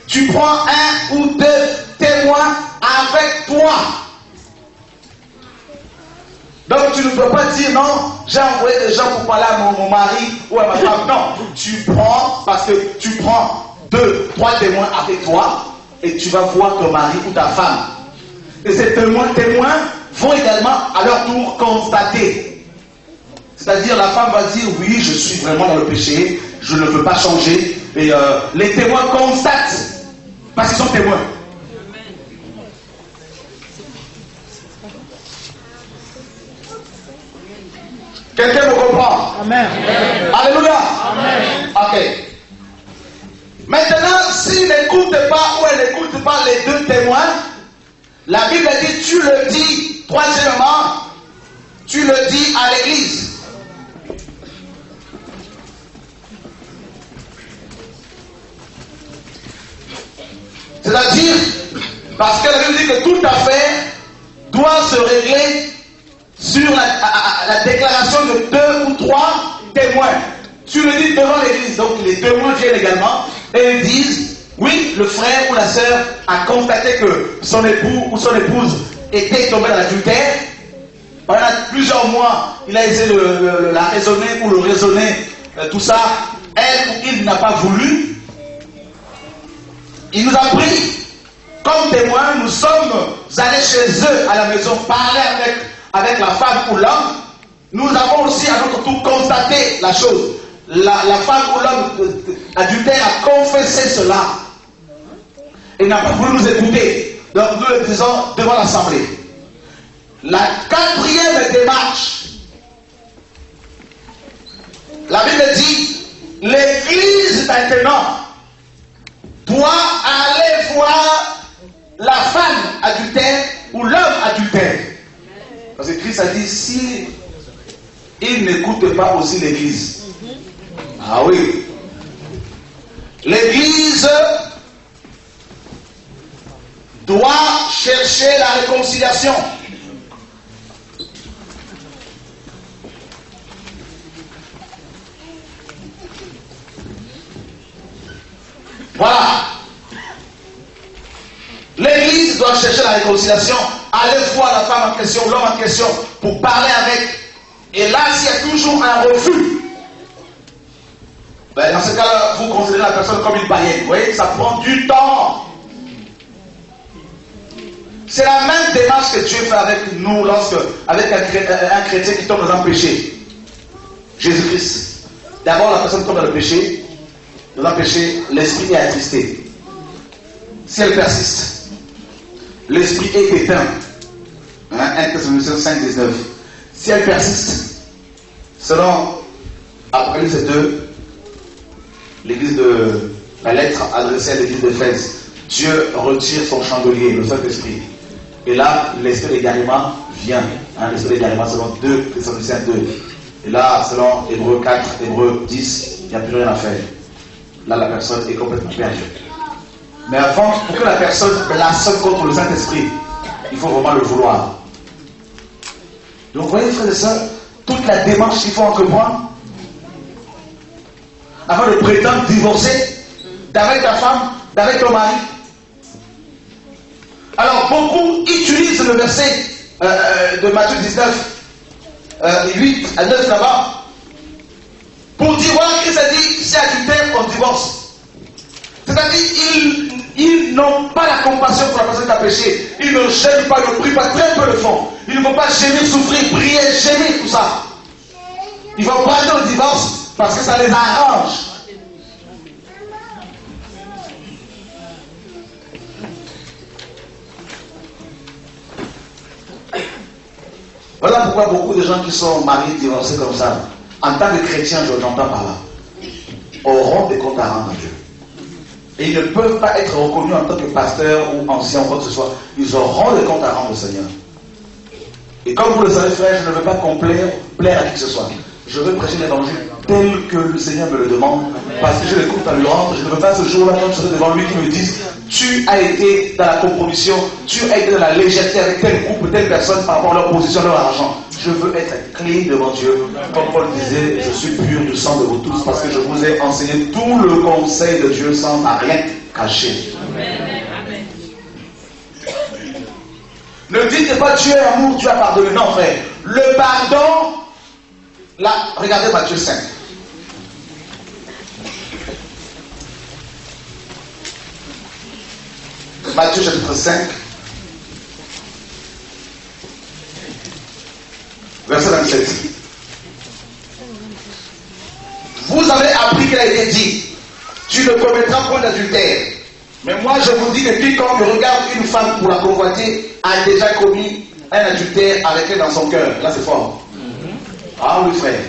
Tu prends un ou deux témoins avec toi. Donc tu ne peux pas dire non, j'ai envoyé des gens pour parler à mon mari ou à ma femme. Non, tu prends parce que tu prends 2, 3 témoins avec toi et tu vas voir ton mari ou ta femme. Et ces témoins vont également à leur tour constater. C'est-à-dire la femme va dire oui, je suis vraiment dans le péché, je ne veux pas changer. Et les témoins constatent parce qu'ils sont témoins. Quelqu'un me comprend? Amen. Alléluia. Amen. Ok. Maintenant, s'il n'écoute pas ou elle n'écoute pas les deux témoins, la Bible dit, tu le dis, troisièmement, tu le dis à l'église. C'est-à-dire, parce que la Bible dit que toute affaire doit se régler sur la déclaration de 2 ou 3 témoins. Tu le dis devant l'église. Donc les témoins viennent également et ils disent, oui, le frère ou la sœur a constaté que son époux ou son épouse était tombé dans l'adultère. Pendant plusieurs mois, il a essayé de la raisonner ou le raisonner, tout ça. Elle ou il n'a pas voulu. Il nous a pris comme témoins. Nous sommes allés chez eux à la maison parler avec la femme ou l'homme. Nous avons aussi à notre tour constaté la chose. La femme ou l'homme adultère a confessé cela. Il n'a pas voulu nous écouter. Donc nous le disons devant l'assemblée. La quatrième démarche, la Bible dit, l'église maintenant doit aller voir la femme adultère ou l'homme adultère. Parce que Christ a dit, si il n'écoute pas aussi l'église. Ah oui. L'église doit chercher la réconciliation. Voilà. L'église doit chercher la réconciliation, aller voir la femme en question, l'homme en question, pour parler avec. Et là, s'il y a toujours un refus, ben dans ce cas-là, vous considérez la personne comme une païenne. Vous voyez, ça prend du temps. C'est la même démarche que Dieu fait avec nous, avec un chrétien qui tombe dans un péché. Jésus-Christ. D'abord, la personne tombe dans le péché. Dans un péché, l'esprit est attristé. Si elle persiste, l'esprit est éteint. 1 Thessaloniciens 5, 19. Si elle persiste, selon Apocalypse 2, l'église de la lettre adressée à l'église d'Éphèse, Dieu retire son chandelier, le Saint-Esprit. Et là, l'esprit d'égarement vient. L'esprit d'égarement selon 2 Thessaloniciens 2. Et là, selon Hébreux 4, Hébreux 10, il n'y a plus rien à faire. Là, la personne est complètement perdue. Mais avant, pour que la personne blasphème contre le Saint-Esprit, il faut vraiment le vouloir. Donc, vous voyez, frères et sœurs, toute la démarche qu'il faut entreprendre avant de prétendre divorcer d'avec ta femme, d'avec ton mari. Alors, beaucoup utilisent le verset de Matthieu 19, 8 à 9 là-bas, pour dire, voilà, Christ a dit, si adultère, on divorce. C'est-à-dire, ils n'ont pas la compassion pour la personne qui a péché. Ils ne gênent pas, ils ne prient pas, très peu le font. Ils ne vont pas gémir, souffrir, prier, gémir, tout ça. Ils vont prendre le divorce parce que ça les arrange. Voilà pourquoi beaucoup de gens qui sont mariés, divorcés comme ça, en tant que chrétiens, j'entends par là, auront des comptes à rendre à Dieu. Et ils ne peuvent pas être reconnus en tant que pasteur ou ancien ou quoi que ce soit. Ils auront des comptes à rendre au Seigneur. Et comme vous le savez, frère, je ne veux pas plaire à qui que ce soit. Je veux prêcher l'évangile tel que le Seigneur me le demande, parce que je les compte à lui rendre. Je ne veux pas ce jour-là, quand je serai devant lui, qui me dise, tu as été dans la compromission, tu as été dans la légèreté avec tel groupe, telle personne par rapport à leur position, leur argent. Je veux être clean devant Dieu. Comme Paul disait, je suis pur du sang de vous tous, parce que je vous ai enseigné tout le conseil de Dieu sans rien cacher. Amen. Ne dites pas Dieu est amour, Dieu a pardonné. Non, frère. Le pardon, là, regardez Matthieu 5. Matthieu chapitre 5. Verset 27. Vous avez appris qu'il a été dit, tu ne commettras point d'adultère. Mais moi je vous dis que quiconque regarde une femme pour la convoiter a déjà commis un adultère avec elle dans son cœur. Là c'est fort. Ah oui frère.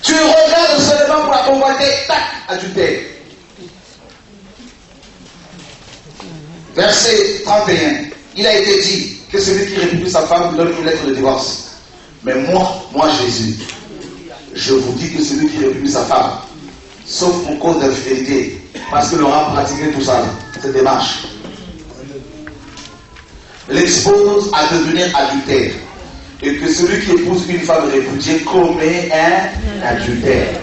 Tu regardes seulement pour la convoiter, tac, adultère. Verset 31. Il a été dit que celui qui répudie sa femme donne une lettre de divorce. Mais moi Jésus, je vous dis que celui qui répudie sa femme, sauf pour cause d'infidélité, parce qu'il aura pratiqué tout ça, cette démarche, l'expose à devenir adultère. Et que celui qui épouse une femme répudiée commet un adultère.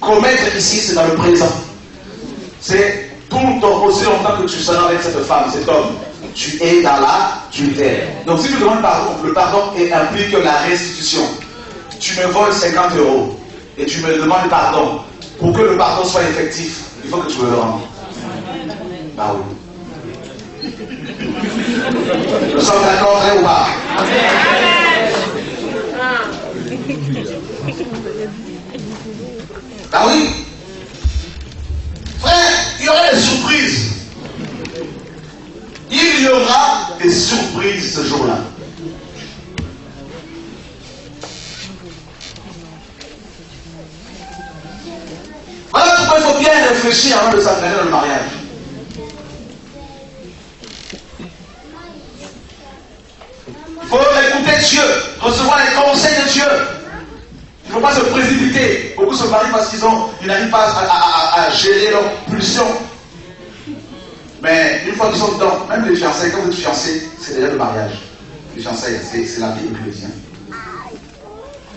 Commettre ici, c'est dans le présent. C'est tout ton aussi longtemps que tu seras avec cette femme, cet homme. Tu es dans l'adultère. Donc si tu demandes pardon, le pardon implique la restitution. Tu me voles 50 € et tu me demandes pardon. Pour que le pardon soit effectif, il faut que tu me le rendes. Bah oui. Nous sommes d'accord, vrai ou pas? Ah oui. Frère, il y aura des surprises. Il y aura des surprises ce jour-là. Voilà pourquoi il faut bien réfléchir avant de s'engager dans le mariage. Il faut écouter Dieu, recevoir les conseils de Dieu. Il ne faut pas se précipiter. Beaucoup se marient parce qu'ils n'arrivent pas à gérer leurs pulsions. Mais une fois qu'ils sont dedans, même les fiancés, quand vous êtes fiancés, c'est déjà le mariage. Les fiancés, c'est la Bible qui le dit.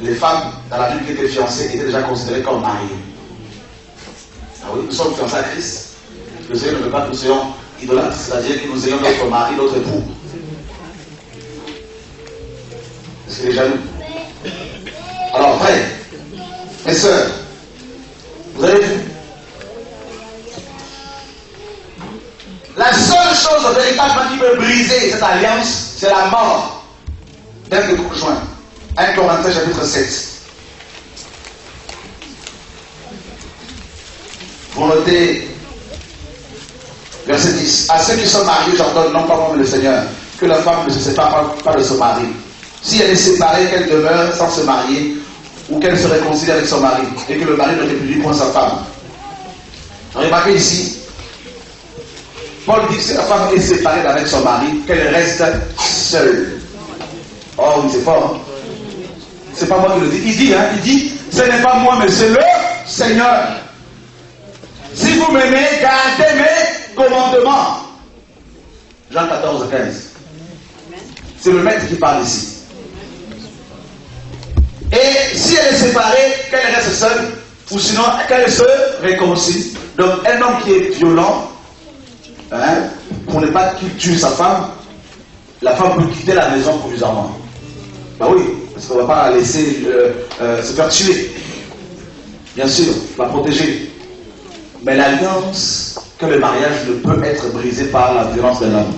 Les femmes dans la Bible qui étaient fiancées étaient déjà considérées comme mariées. Ah oui, nous sommes fiancés à Christ. Le Seigneur ne veut pas que nous soyons idolâtres, c'est-à-dire que nous ayons notre mari, notre époux. C'est les jaloux. Alors, frères, mes sœurs, vous avez vu? La seule chose véritablement qui peut briser cette alliance, c'est la mort d'un des conjoints. 1 Corinthiens chapitre 7. Vous notez verset 10. À ceux qui sont mariés, j'ordonne, non pas moi mais le Seigneur, que la femme ne se sépare pas de son mari. Si elle est séparée, qu'elle demeure sans se marier, ou qu'elle se réconcilie avec son mari, et que le mari ne répudie point sa femme. Remarquez ici, Paul dit que si la femme est séparée d'avec son mari, qu'elle reste seule. Oh oui, c'est fort. Hein? C'est pas moi qui le dis. Il dit, ce n'est pas moi, mais c'est le Seigneur. Si vous m'aimez, gardez mes commandements. Jean 14, 15. C'est le maître qui parle ici. Et si elle est séparée, qu'elle reste seule, ou sinon qu'elle se réconcilie. Donc un homme qui est violent, hein, pour ne pas qu'il tue sa femme, la femme peut quitter la maison provisoirement. Bah oui, parce qu'on ne va pas la laisser se faire tuer. Bien sûr, la protéger. Mais l'alliance, que le mariage ne peut être brisé par la violence de l'homme.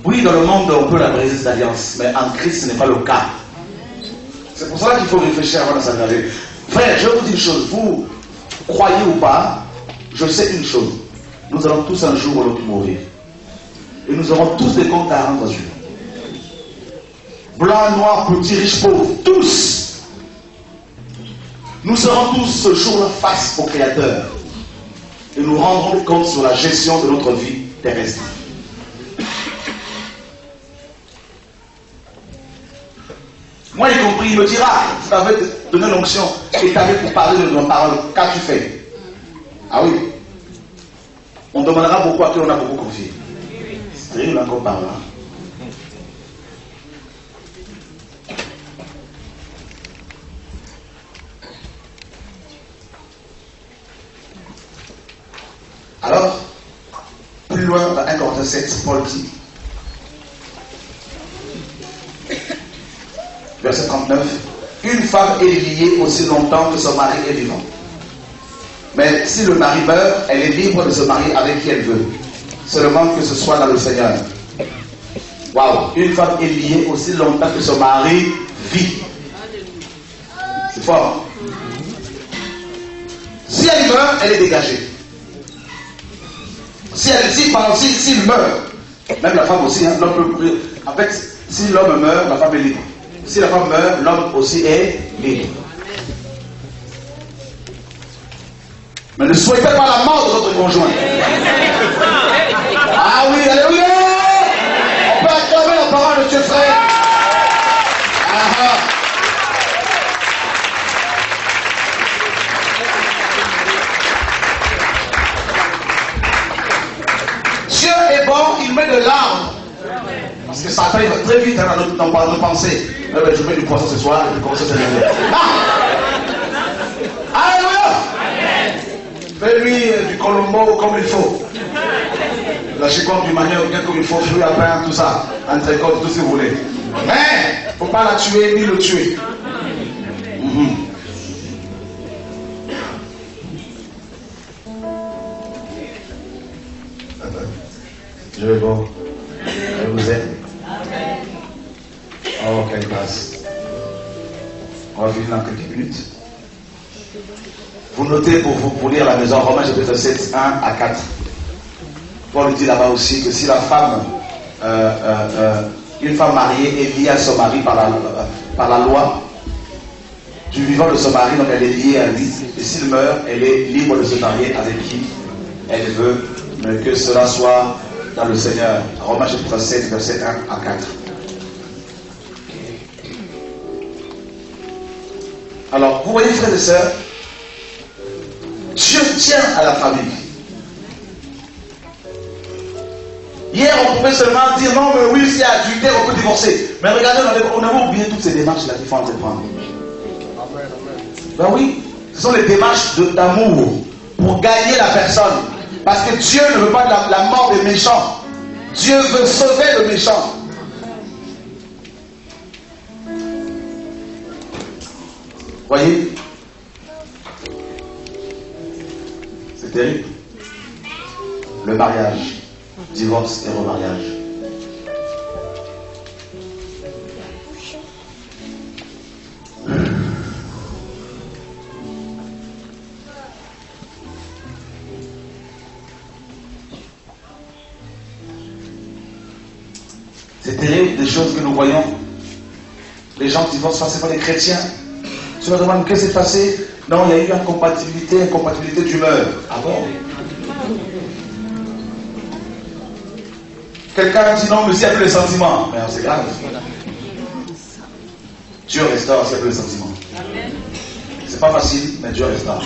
Oui, dans le monde, on peut la briser cette alliance, mais en Christ, ce n'est pas le cas. C'est pour ça qu'il faut réfléchir avant de s'engager. Frère, je vous dis une chose, vous croyez ou pas, je sais une chose. Nous allons tous un jour ou l'autre mourir. Et nous aurons tous des comptes à rendre à Dieu. Blanc, noir, petit, riche, pauvre, tous. Nous serons tous ce jour-là face au Créateur. Et nous rendrons compte sur la gestion de notre vie terrestre. Moi y compris, il me dira, je t'avais donné l'onction et t'avais pour parler de nos paroles. Qu'as-tu fait? Ah oui. On demandera beaucoup à qui on a beaucoup confié. C'est terrible encore par là. Alors, plus loin dans 1 Corinthiens 7, Paul dit, verset 39, une femme est liée aussi longtemps que son mari est vivant. Mais si le mari meurt, elle est libre de se marier avec qui elle veut, seulement que ce soit dans le Seigneur. Waouh, une femme est liée aussi longtemps que son mari vit. C'est fort. Si elle meurt, elle est dégagée. S'il meurt, même la femme aussi, hein, l'homme peut, en fait, si l'homme meurt, la femme est libre. Si la femme meurt, l'homme aussi est libre. Mais ne souhaitez pas la mort de votre conjoint. Ah oui, alléluia! On peut acclamer la parole de Dieu, frère. Dieu est bon, il met de l'arbre. Parce que ça arrive très vite hein, dans nos pensées. Je mets du poisson ce soir et puis comme ça c'est le Alléluia! Fais-lui du colombo comme il faut. La chicotte du manioc bien comme il faut, fruits à pain, tout ça. Entrecôte, tout ce que vous voulez. Mais, il ne faut pas la tuer ni le tuer. Dieu est bon. Je vous aime. Oh, quelle grâce. On va finir dans quelques minutes. Vous notez pour lire à la maison, Romains chapitre 7, 1 à 4. Paul dit là-bas aussi que si la femme, une femme mariée est liée à son mari par la loi du vivant de son mari, donc elle est liée à lui. Et s'il meurt, elle est libre de se marier avec qui elle veut, mais que cela soit dans le Seigneur. Romains chapitre 7, verset 1 à 4. Alors, vous voyez, frères et sœurs, Dieu tient à la famille. Hier, on pouvait seulement dire non, mais oui, c'est adultère, on peut divorcer. Mais regardez, on avait oublié toutes ces démarches-là qu'il faut entreprendre. Ben oui, ce sont les démarches d'amour pour gagner la personne. Parce que Dieu ne veut pas la mort des méchants. Dieu veut sauver le méchant. Voyez, c'est terrible. Le mariage, divorce et remariage. C'est terrible des choses que nous voyons. Les gens divorcent forcément les chrétiens. Tu leur demandes qu'est-ce qui s'est passé? Non, il y a eu incompatibilité d'humeur. Ah bon? Quelqu'un dit non, mais s'il n'y a plus les sentiments. Mais c'est grave. Dieu restaure s'il n'y a plus les sentiments. C'est pas facile, mais Dieu restaure.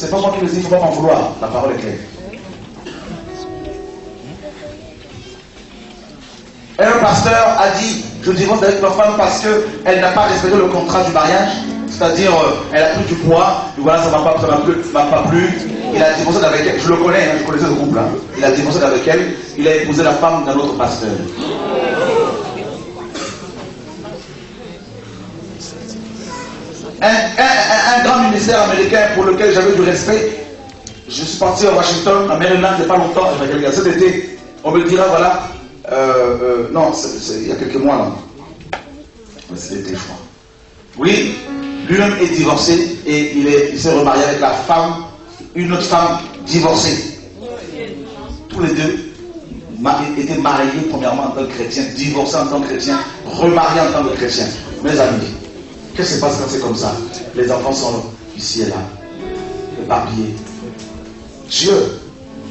C'est pas moi qui le dis, il ne faut pas m'en vouloir. La parole est claire. Et un pasteur a dit, je divorce avec ma femme parce qu'elle n'a pas respecté le contrat du mariage. C'est-à-dire, elle a pris du poids, et voilà, ça ne m'a pas plu. Il a divorcé avec elle, je le connais, hein, je connaissais le couple. Hein. Il a divorcé avec elle, il a épousé la femme d'un autre pasteur. Un grand ministère américain pour lequel j'avais du respect. Je suis parti à Washington, à Maryland, il n'y a pas longtemps, cet été. On me dira, voilà, non, il y a quelques mois là. C'est l'été, je crois. Oui, lui-même est divorcé et il s'est remarié avec la femme, une autre femme divorcée. Tous les deux étaient mariés premièrement en tant que chrétiens, divorcés en tant que chrétiens, remariés en tant que chrétiens. Mes amis, qu'est-ce qui se passe quand c'est comme ça? Les enfants sont ici et là, éparpillés. Dieu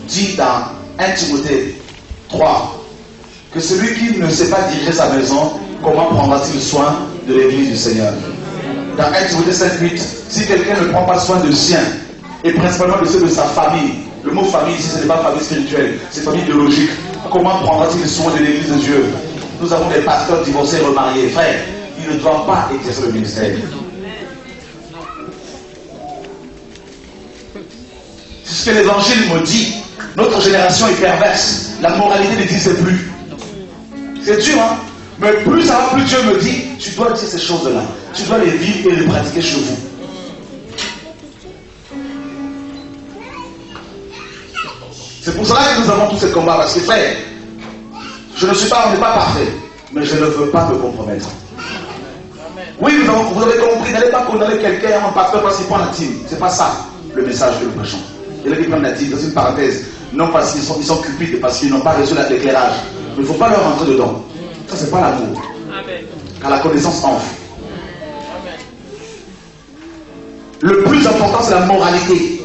dit dans 1 Timothée 3 que celui qui ne sait pas diriger sa maison, comment prendra-t-il soin de l'église du Seigneur? Dans 1 Timothée 5:8, si quelqu'un ne prend pas soin de sien, et principalement de ceux de sa famille, le mot famille ici, ce n'est pas famille spirituelle, c'est famille biologique, comment prendra-t-il soin de l'église de Dieu? Nous avons des pasteurs divorcés, remariés, frères, ils ne doivent pas exercer le ministère. C'est ce que l'évangile me dit. Notre génération est perverse. La moralité n'existe plus. C'est dur, hein? Mais plus ça va, plus Dieu me dit, tu dois dire ces choses-là. Tu dois les vivre et les pratiquer chez vous. C'est pour cela que nous avons tous ces combats. Parce que frère, on n'est pas parfait. Mais je ne veux pas me compromettre. Oui, vous avez compris, n'allez pas condamner quelqu'un en pasteur parce qu'il prend la team. C'est pas ça le message que nous prêchons. Il y en a qui prennent la team, c'est une parenthèse. Non parce qu'ils sont cupides, parce qu'ils n'ont pas reçu l'éclairage. Mais il ne faut pas leur rentrer dedans. Ça, c'est pas l'amour. Car la connaissance enfle. Le plus important, c'est la moralité.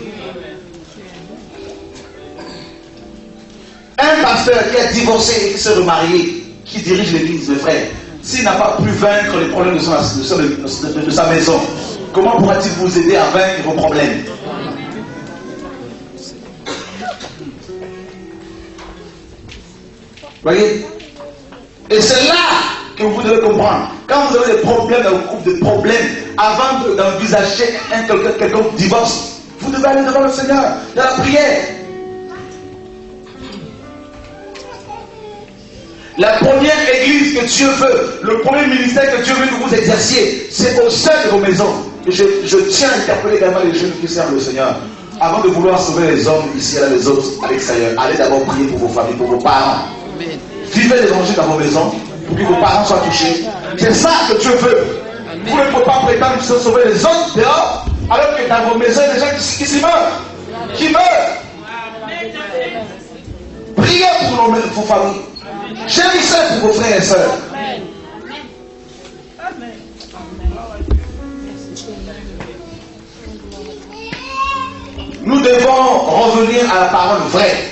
Un pasteur qui est divorcé et qui s'est remarié, qui dirige l'église, mes frères, s'il n'a pas pu vaincre les problèmes de sa maison, comment pourra-t-il vous aider à vaincre vos problèmes? Voyez? Et c'est là que vous devez comprendre. Quand vous avez des problèmes dans le couple, des problèmes, avant d'envisager quelconque divorce, vous devez aller devant le Seigneur, dans la prière. La première église que Dieu veut, le premier ministère que Dieu veut que vous exerciez, c'est au sein de vos maisons. Et je tiens à interpeller également les jeunes qui servent le Seigneur. Avant de vouloir sauver les hommes ici et là, les autres à l'extérieur, allez d'abord prier pour vos familles, pour vos parents. Vivez l'évangile dans vos maisons pour que vos parents soient touchés. C'est ça que Dieu veut. Vous ne pouvez pas prétendre sauver les autres dehors, alors que dans vos maisons, il y a des gens qui s'y meurent. Qui meurent. Priez pour vos familles. Chérissez pour vos frères et sœurs. Nous devons revenir à la parole vraie.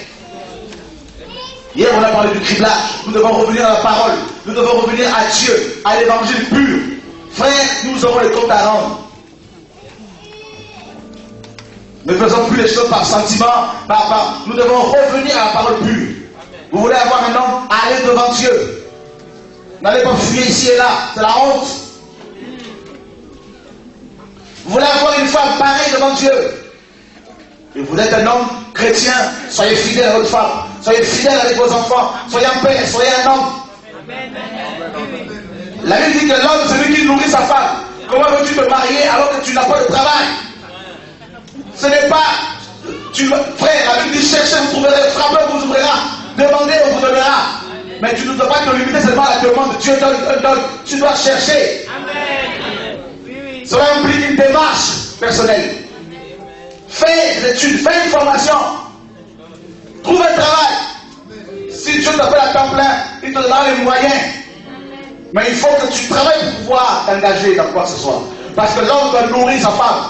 Hier, on a parlé du criblage. Nous devons revenir à la parole. Nous devons revenir à Dieu, à l'évangile pur. Frère, nous aurons les comptes à rendre. Ne faisons plus les choses par sentiment. Nous devons revenir à la parole pure. Vous voulez avoir un homme, allez devant Dieu. N'allez pas fuir ici et là. C'est la honte. Vous voulez avoir une femme pareille devant Dieu. Et vous êtes un homme chrétien. Soyez fidèle à votre femme. Soyez fidèle avec vos enfants. Soyez un père. Soyez un homme. La Bible dit que l'homme, c'est lui qui nourrit sa femme. Comment veux-tu te marier alors que tu n'as pas de travail? Ce n'est pas... frère, la Bible dit cherchez, vous trouverez. Frappez, vous ouvrira. Demandez, on vous donnera. Mais tu ne dois pas te limiter seulement à la demande. Dieu donne. Tu dois chercher. Cela implique une démarche personnelle. Fais des études, fais une formation. Trouve un travail. Si Dieu t'appelle à temps plein, il te donnera les moyens. Mais il faut que tu travailles pour pouvoir t'engager dans quoi que ce soit. Parce que l'homme doit nourrir sa femme.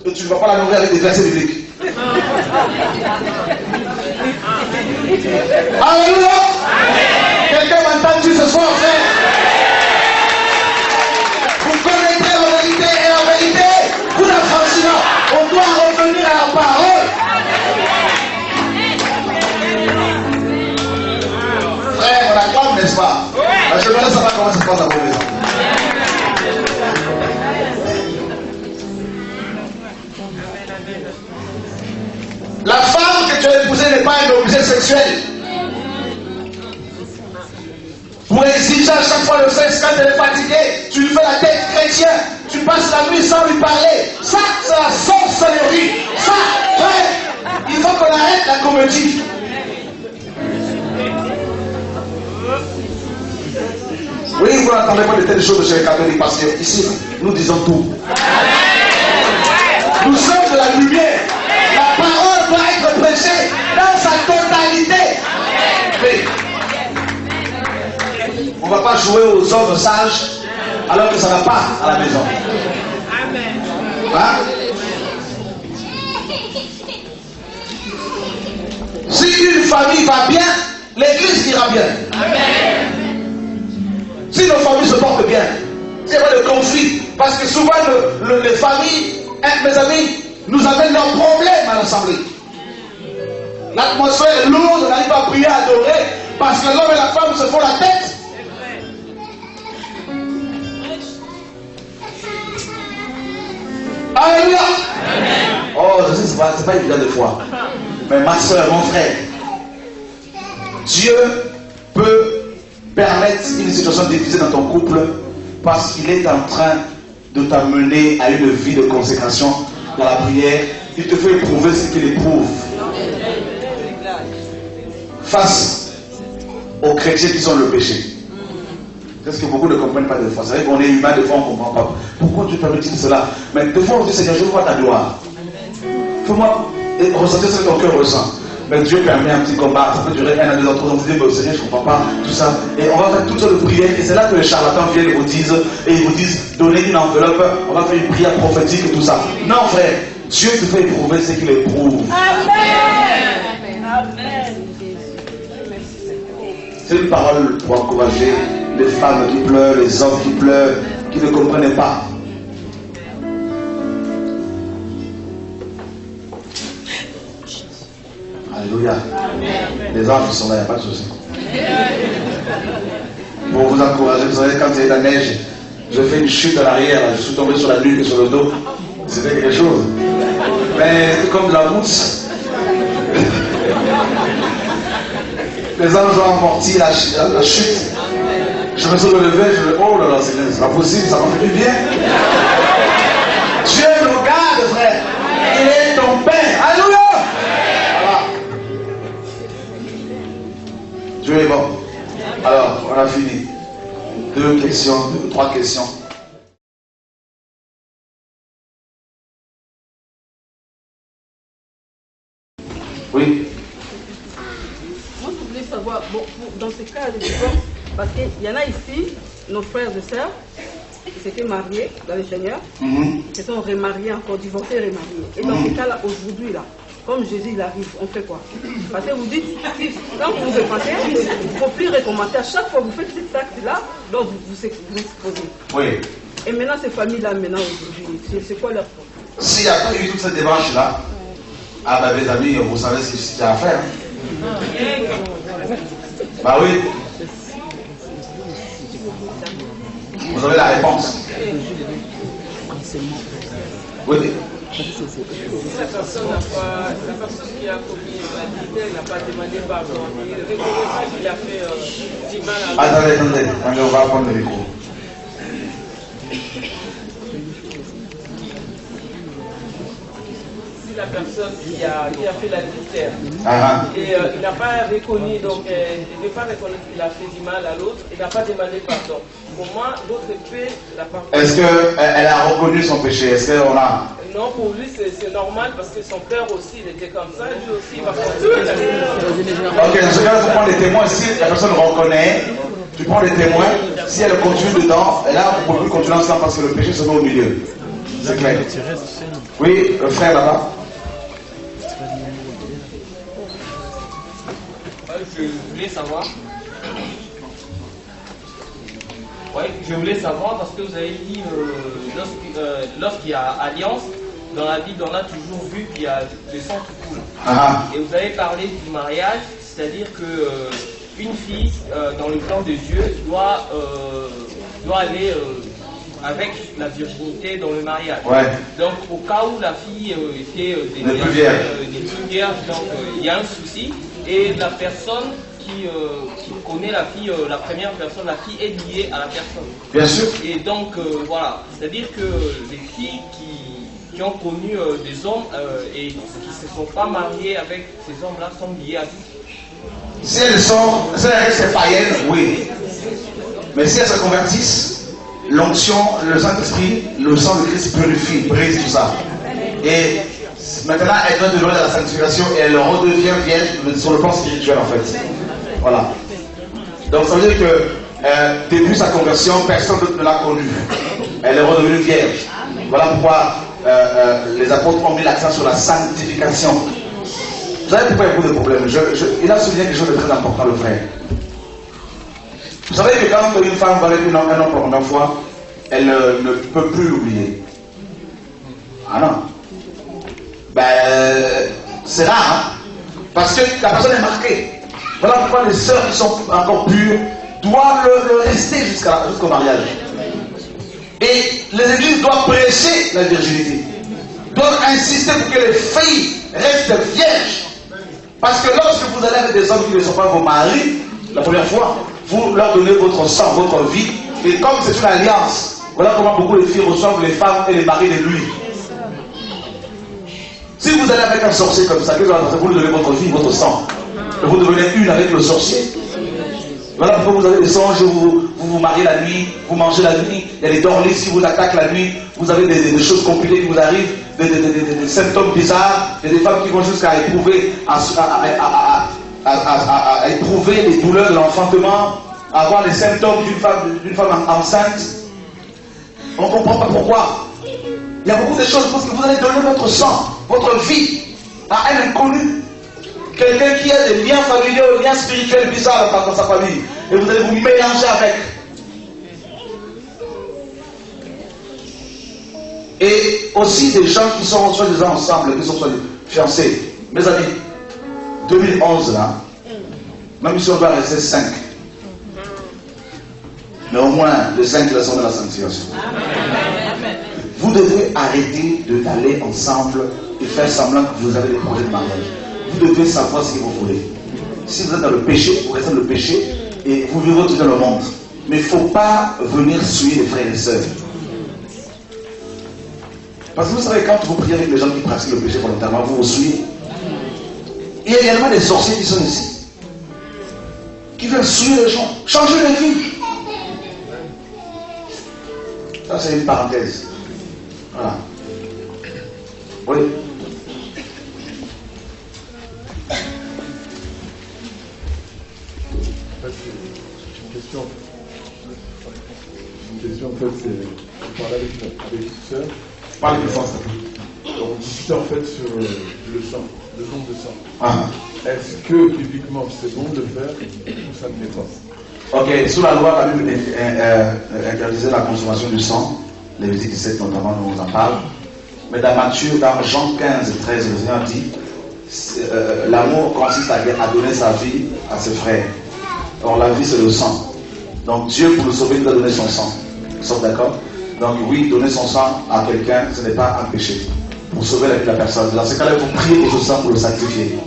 Et tu ne vas pas la nourrir avec des versets bibliques. Alléluia. Quelqu'un m'a entendu ce soir, frère? Vous connaîtrez la vérité et la vérité vous affranchira. On doit comment ça se passe dans vos maisons. La femme que tu as épousée n'est pas un objet sexuel. Pour exiger à chaque fois le sexe quand elle est fatiguée, tu lui fais la tête chrétien, tu passes la nuit sans lui parler. Ça, c'est la sorcellerie. Ça, frère, il faut qu'on arrête la comédie. Oui, vous n'entendez pas de telles choses chez les catholiques parce que ici, nous disons tout. Nous sommes de la lumière. La parole doit être prêchée dans sa totalité. Mais on ne va pas jouer aux hommes sages alors que ça ne va pas à la maison. Hein? Si une famille va bien, l'église ira bien. Si nos familles se portent bien, s'il n'y a pas de conflit, parce que souvent les familles, mes amis, nous amènent leurs problèmes à l'assemblée. L'atmosphère est lourde, on n'arrive pas à prier, à adorer, parce que l'homme et la femme se font la tête. Alléluia. Oh, je sais, c'est pas évident de foi. Mais ma soeur, mon frère, Dieu peut permettre une situation difficile dans ton couple parce qu'il est en train de t'amener à une vie de consécration dans la prière. Il te fait éprouver ce qu'il éprouve face aux chrétiens qui sont le péché. Parce que beaucoup ne comprennent pas des fois. C'est vrai qu'on est humain, des fois on ne comprend pas. Pourquoi Dieu permet-il cela? Mais des fois on dit Seigneur, je veux voir ta gloire. Fais-moi ressentir ce que ton cœur ressent. Mais Dieu permet un petit combat, ça peut durer 1 à 2 ans, 3 ans, vous dites, mais Seigneur, je ne comprends pas tout ça. Et on va faire toutes sortes de prières, et c'est là que les charlatans viennent et vous disent, donnez une enveloppe, on va faire une prière prophétique et tout ça. Non, frère, Dieu te fait éprouver ce qu'il éprouve. Amen. Amen. C'est une parole pour encourager les femmes qui pleurent, les hommes qui pleurent, qui ne comprennent pas. Alléluia. Les enfants sont là, il n'y a pas de souci. Pour vous encourager, vous savez, quand il y a de la neige, je fais une chute à l'arrière, je suis tombé sur la nuque et sur le dos. C'était quelque chose. Mais c'est comme de la mousse. Les anges ont amorti la chute. Je me suis relevé, je me dis, oh là là, c'est pas possible, ça m'a fait du bien. Dieu nous garde, frère. Il est ton Père. Alléluia. Dieu est bon. Alors, on a fini. 3 questions. Oui. Moi, je voulais savoir, bon, dans ce cas de divorce, parce qu'il y en a ici, nos frères et sœurs, qui s'étaient mariés dans le Seigneur, qui sont remariés, encore divorcés, remariés. Et dans ce cas-là, aujourd'hui, là, comme Jésus il arrive, on fait quoi? Parce que vous dites, quand vous vous dépassez, il ne faut plus recommencer. À chaque fois que vous faites cet acte-là, donc vous exposez. Oui. Et maintenant, ces familles-là, aujourd'hui, c'est quoi leur problème? S'il n'y a pas eu toute cette démarche-là, ah ben mes amis, vous savez ce qu'il y a à faire. Bah oui. Vous avez la réponse. Oui. La personne qui a commis l'adultère n'a pas demandé pardon. Il reconnaît pas qu'il a fait du mal à Attendez, on va prendre le micro. Si la personne qui a fait l'adultère et il n'a pas reconnu, donc il ne veut pas reconnaître qu'il a fait du mal à l'autre, il n'a pas demandé pardon. Comment l'autre peut la pardonner? Est-ce qu'elle a reconnu son péché? Est-ce qu'on a... Non, pour lui c'est normal parce que son père aussi il était comme ça, lui aussi il va continuer la vie. Ok, dans ce cas, il faut prendre des témoins. Si la personne reconnaît, tu prends des témoins. Si elle continue dedans, et là, on ne peut plus continuer ensemble parce que le péché se met au milieu. C'est clair. Oui, le frère là-bas. Je voulais savoir. Oui, je voulais savoir parce que vous avez dit lorsqu'il y a alliance, dans la Bible, on a toujours vu qu'il y a le sang qui coule. Et vous avez parlé du mariage, c'est-à-dire que une fille, dans le plan de Dieu, doit aller avec la virginité dans le mariage. Ouais. Donc, au cas où la fille était n'est plus vierge, donc il y a un souci, et la personne qui connaît la fille, la première personne, la fille est liée à la personne. Bien sûr. Et donc, voilà, c'est-à-dire que les filles qui ont connu des hommes et qui ne se sont pas mariées avec ces hommes-là sont liées à Dieu. Si elles restent païennes, oui. Mais si elles se convertissent, l'onction, le Saint-Esprit, le sang de Christ purifie, brise tout ça. Et maintenant, elle doit demeurer dans la sanctification et elle redevient vierge sur le plan spirituel en fait. Voilà. Donc ça veut dire que depuis sa conversion, personne ne l'a connue. Elle est redevenue vierge. Voilà pourquoi les apôtres ont mis l'accent sur la sanctification. Vous savez pourquoi il y a beaucoup de problèmes. Il a souligné quelque chose de très important, le frère. Vous savez que quand une femme va avec un homme pour la première fois, elle ne peut plus l'oublier. Ah non. Ben, c'est rare, hein? Parce que la personne est marquée. Voilà pourquoi les sœurs qui sont encore pures doivent le rester jusqu'au mariage. Et les églises doivent prêcher la virginité. Doivent insister pour que les filles restent vierges. Parce que lorsque vous allez avec des hommes qui ne sont pas vos maris, la première fois, vous leur donnez votre sang, votre vie. Et comme c'est une alliance, voilà comment beaucoup de filles reçoivent les femmes et les maris de lui. Si vous allez avec un sorcier comme ça, vous lui donnez votre vie, votre sang. Et vous devenez une avec le sorcier. Voilà pourquoi vous avez des songes, vous mariez la nuit, vous mangez la nuit, il y a des dorlis qui vous attaquent la nuit, vous avez des choses compliquées qui vous arrivent, des symptômes bizarres, il y a des femmes qui vont jusqu'à éprouver, à éprouver les douleurs de l'enfantement, à avoir les symptômes d'une femme enceinte. On ne comprend pas pourquoi. Il y a beaucoup de choses parce que vous allez donner votre sang, votre vie à un inconnu. Quelqu'un qui a des liens familiaux, des liens spirituels bizarres dans sa famille. Et vous allez vous mélanger avec. Et aussi des gens qui sont soi-disant ensemble, qui sont fiancés. Mes amis, 2011 là, même si on doit rester 5, mais au moins les 5 là sont dans la sanctification. Vous devez arrêter d'aller ensemble et faire semblant que vous avez des projets de mariage. Vous devez savoir ce que vous voulez. Si vous êtes dans le péché, vous restez dans le péché et vous vivez tout dans le monde. Mais il ne faut pas venir suivre les frères et sœurs. Parce que vous savez, quand vous priez avec les gens qui pratiquent le péché volontairement, vous vous suivez. Il y a également des sorciers qui sont ici, qui veulent suivre les gens, changer les vies. Ça, c'est une parenthèse. Voilà. Oui. Une question en fait, c'est on parlait avec une sœur. Parlez plus fort. On discutait en fait sur le sang, le don de sang. Ah. Est-ce que bibliquement c'est bon de faire ou ça ne l'est pas? Ok, sous la loi, la Bible interdisait la consommation du sang. Lévitique 17 notamment nous en parle. Mais dans Matthieu, dans Jean 15, 13, le Seigneur dit l'amour consiste à donner sa vie à ses frères. Or la vie c'est le sang. Donc Dieu pour nous sauver nous a donné son sang. Nous sommes d'accord? Donc oui, donner son sang à quelqu'un, ce n'est pas un péché. Pour sauver la vie de la personne. Dans ce cas-là, il faut prier pour ce sang pour le sacrifier.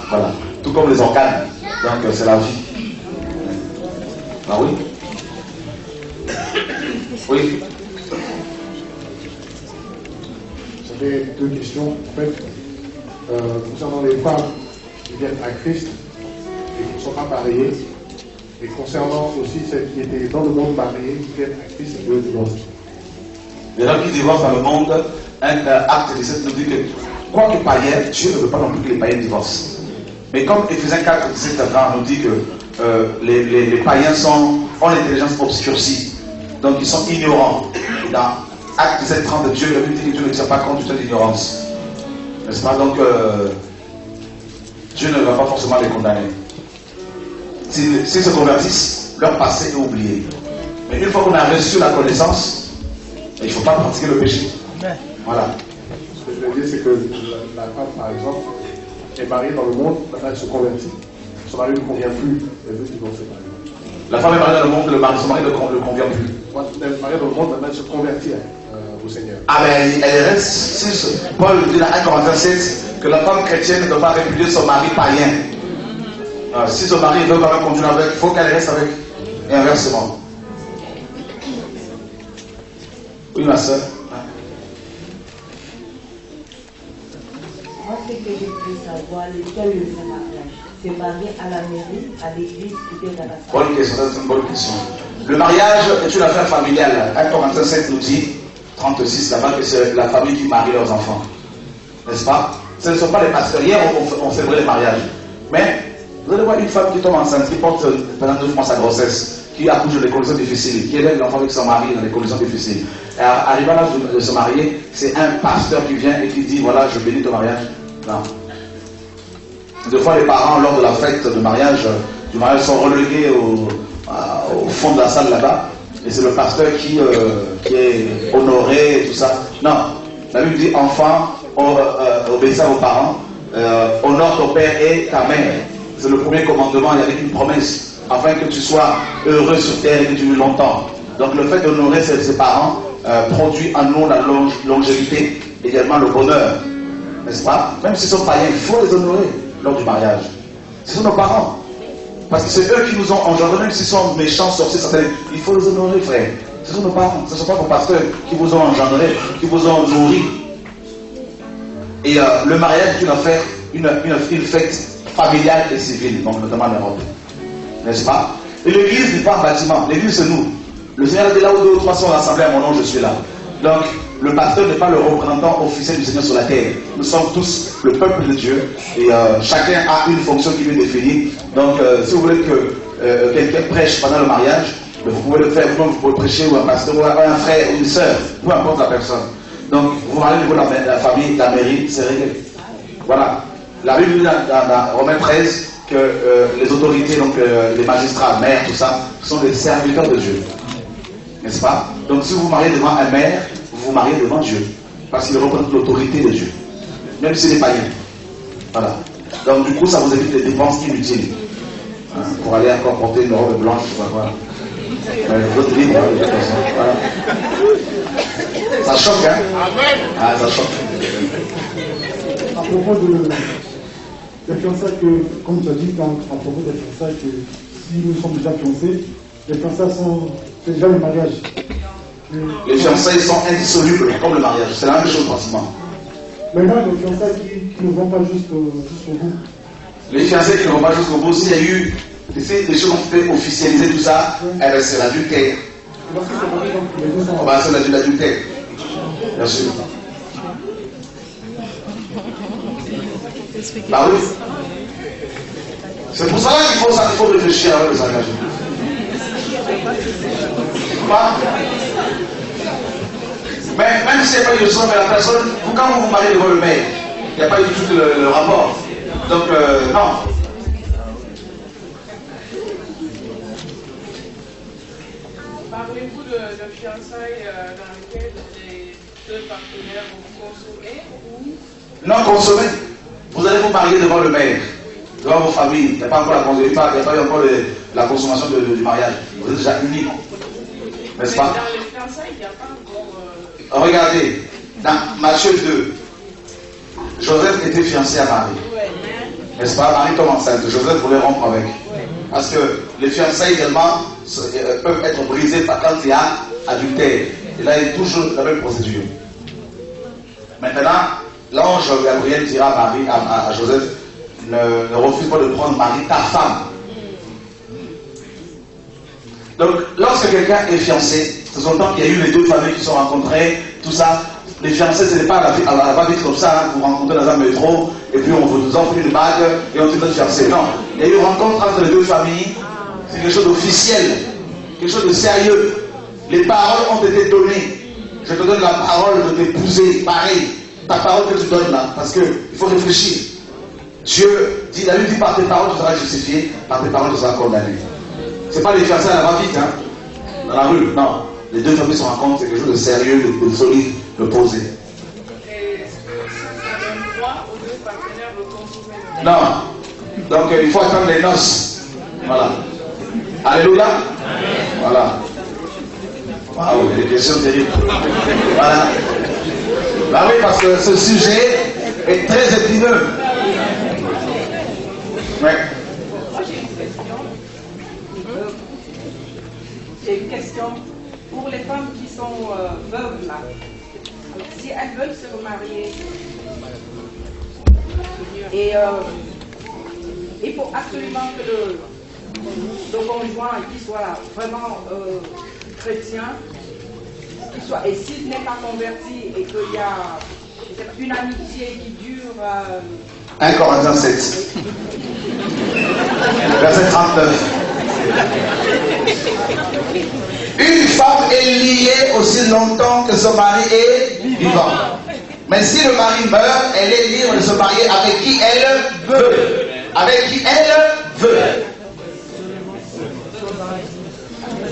Voilà. Tout comme les organes. Donc c'est la vie. Ah oui? Oui? J'avais deux questions. En fait, concernant les femmes qui viennent à Christ et qui ne sont pas mariées, et concernant aussi celles qui étaient dans le monde mariées, qui viennent à Christ et qui divorcent. Les gens qui divorcent dans le monde, acte 17 nous dit que, quoi que païen, Dieu ne veut pas non plus que les païens divorcent. Mais comme Éphésiens 4, 17 nous dit que les païens ont l'intelligence obscurcie, donc ils sont ignorants. Dans Acte 17, 30, Dieu dit que Dieu ne tient pas compte de cette ignorance. N'est-ce pas? Donc, Dieu ne va pas forcément les condamner. S'ils se convertissent, leur passé est oublié. Mais une fois qu'on a reçu la connaissance, il ne faut pas pratiquer le péché. Voilà. Ce que je veux dire, c'est que la femme, par exemple, est mariée dans le monde, maintenant elle se convertit. son mari ne convient plus, elle veut divorcer par exemple. La femme est mariée dans le monde, son mari ne convient plus. Elle est mariée dans le monde, maintenant elle se convertit au Seigneur. Ah ben elle reste, Paul dit dans 1 Corinthiens 7 que la femme chrétienne ne doit pas répudier son mari païen. Si son mari veut quand même continuer avec, il faut qu'elle reste avec. Et inversement. Oui ma soeur. Moi, ce que je veux savoir, lequel est le mariage? C'est marié à la mairie, à l'église, peut-être à la famille. Bonne question, c'est une bonne question. Le mariage est une affaire familiale. 1 Corinthiens 7 nous dit, 36 là-bas, que c'est la famille qui marie leurs enfants. N'est-ce pas? Ce ne sont pas les pasteurs. Hier, on célébrait les mariages. Mais, vous allez voir une femme qui tombe enceinte, qui porte pendant 9 mois sa grossesse, qui accouche dans des conditions difficiles, qui élève l'enfant avec son mari dans des conditions difficiles. Et arrivant à l'âge de se marier, c'est un pasteur qui vient et qui dit, voilà, je bénis ton mariage. Non. Deux fois, les parents, lors de la fête du mariage sont relégués au fond de la salle là-bas. Et c'est le pasteur qui est honoré et tout ça. Non. La Bible dit, enfant, obéissez à vos parents, honore ton père et ta mère. C'est le premier commandement avec une promesse, afin que tu sois heureux sur terre et que tu vis longtemps. Donc le fait d'honorer ses parents produit en nous la longévité, également le bonheur. N'est-ce pas? Même s'ils sont païens, il faut les honorer lors du mariage. Ce sont nos parents. Parce que c'est eux qui nous ont engendrés, même s'ils sont méchants, sorciers, certains, il faut les honorer, frère. Ce sont nos parents, ce ne sont pas vos pasteurs qui vous ont engendré, qui vous ont nourri. Et le mariage est une affaire, une fête familiale et civile, donc notamment en Europe. N'est-ce pas? Et l'église n'est pas un bâtiment, l'église c'est nous. Le Seigneur dit là où 2 ou 3 sont rassemblés à mon nom, je suis là. Donc, le pasteur n'est pas le représentant officiel du Seigneur sur la terre. Nous sommes tous le peuple de Dieu et chacun a une fonction qui lui est définie. Donc, si vous voulez que quelqu'un prêche pendant le mariage, vous pouvez le faire, vous pouvez prêcher ou un pasteur ou un frère ou une sœur, peu importe la personne. Donc, vous mariez au niveau de la famille, de la mairie, c'est réglé. Voilà. La Bible dit dans Romains 13 que les autorités, donc les magistrats, maires, tout ça, sont des serviteurs de Dieu. N'est-ce pas? Donc, si vous vous mariez devant un maire, vous vous mariez devant Dieu. Parce qu'il représente l'autorité de Dieu. Même s'il est païen. Voilà. Donc, du coup, ça vous évite les dépenses inutiles. Hein, pour aller encore porter une robe blanche, voilà. Votre libre, de toute façon. Voilà. Ça choque, hein? Ah, ça choque. À propos des fiançailles, comme tu as dit, à propos des fiançailles, que si nous sommes déjà fiancés, les fiançailles c'est déjà le mariage. Les fiançailles sont indissolubles, comme le mariage. C'est la même chose pratiquement. Maintenant, les fiançailles qui ne vont pas jusqu'au bout. Les fiançailles qui ne vont pas jusqu'au bout, s'il y a eu des choses qu'on peut officialiser tout ça, eh bien, c'est l'adultère. C'est l'adultère. Bien sûr. Bah oui. C'est pour ça qu'il faut réfléchir avec les engagements. Mais même s'il n'y a pas eu de sang, mais la personne, quand vous vous mariez devant le maire, il n'y a pas eu du tout le rapport. Donc, non. Parlez-vous de fiançailles dans lesquelles les deux partenaires vont consommer ou... Non consommer. Vous allez vous marier devant le maire, devant vos familles. Il n'y a pas encore il n'y a pas eu encore la consommation du mariage. Vous êtes déjà unis. N'est-ce pas? Dans les fiançailles, il n'y a pas encore... Regardez, dans Matthieu 2, Joseph était fiancé à Marie. N'est-ce pas? Marie tombe enceinte. Joseph voulait rompre avec. Parce que les fiançailles également peuvent être brisées quand il y a adultère. Et là, il y a toujours la même procédure. Maintenant, l'ange Gabriel dira à Marie, à Joseph, ne refuse pas de prendre Marie, ta femme. Donc, lorsque quelqu'un est fiancé, ce sont tant qu'il y a eu les deux familles qui sont rencontrées, tout ça. Les fiancés, ce n'est pas à la va-vite comme ça, hein, vous rencontrez dans un métro, et puis on vous offre une bague, et on dit notre fiancé. Non, il y a eu une rencontre entre les deux familles, c'est quelque chose d'officiel, quelque chose de sérieux. Les paroles ont été données. Je te donne la parole de t'épouser, pareil. Ta parole que tu donnes là, parce qu'il faut réfléchir. Dieu dit, la Bible dit, par tes paroles tu seras justifié, par tes paroles tu seras condamné. Ce n'est pas les fiancés à la va-vite, hein, dans la rue, non. Les deux familles se rencontrent, c'est quelque chose de sérieux, de solide, de posé. Et est-ce que ça donne droit aux deux partenaires de consommer? Non. Donc il faut attendre les noces. Voilà. Alléluia. Voilà. Waouh, des questions terribles. Voilà. Bah oui, parce que ce sujet est très épineux. Ouais. J'ai une question pour les femmes qui sont veuves là. Alors, si elles veulent se remarier, et il faut absolument que le conjoint qui soit vraiment chrétien, qu'il soit, et s'il n'est pas converti et qu'il y a une amitié qui dure. 1 Corinthiens 7, verset 39. Une femme est liée aussi longtemps que son mari est vivant. Mais si le mari meurt, elle est libre de se marier avec qui elle veut. Avec qui elle veut.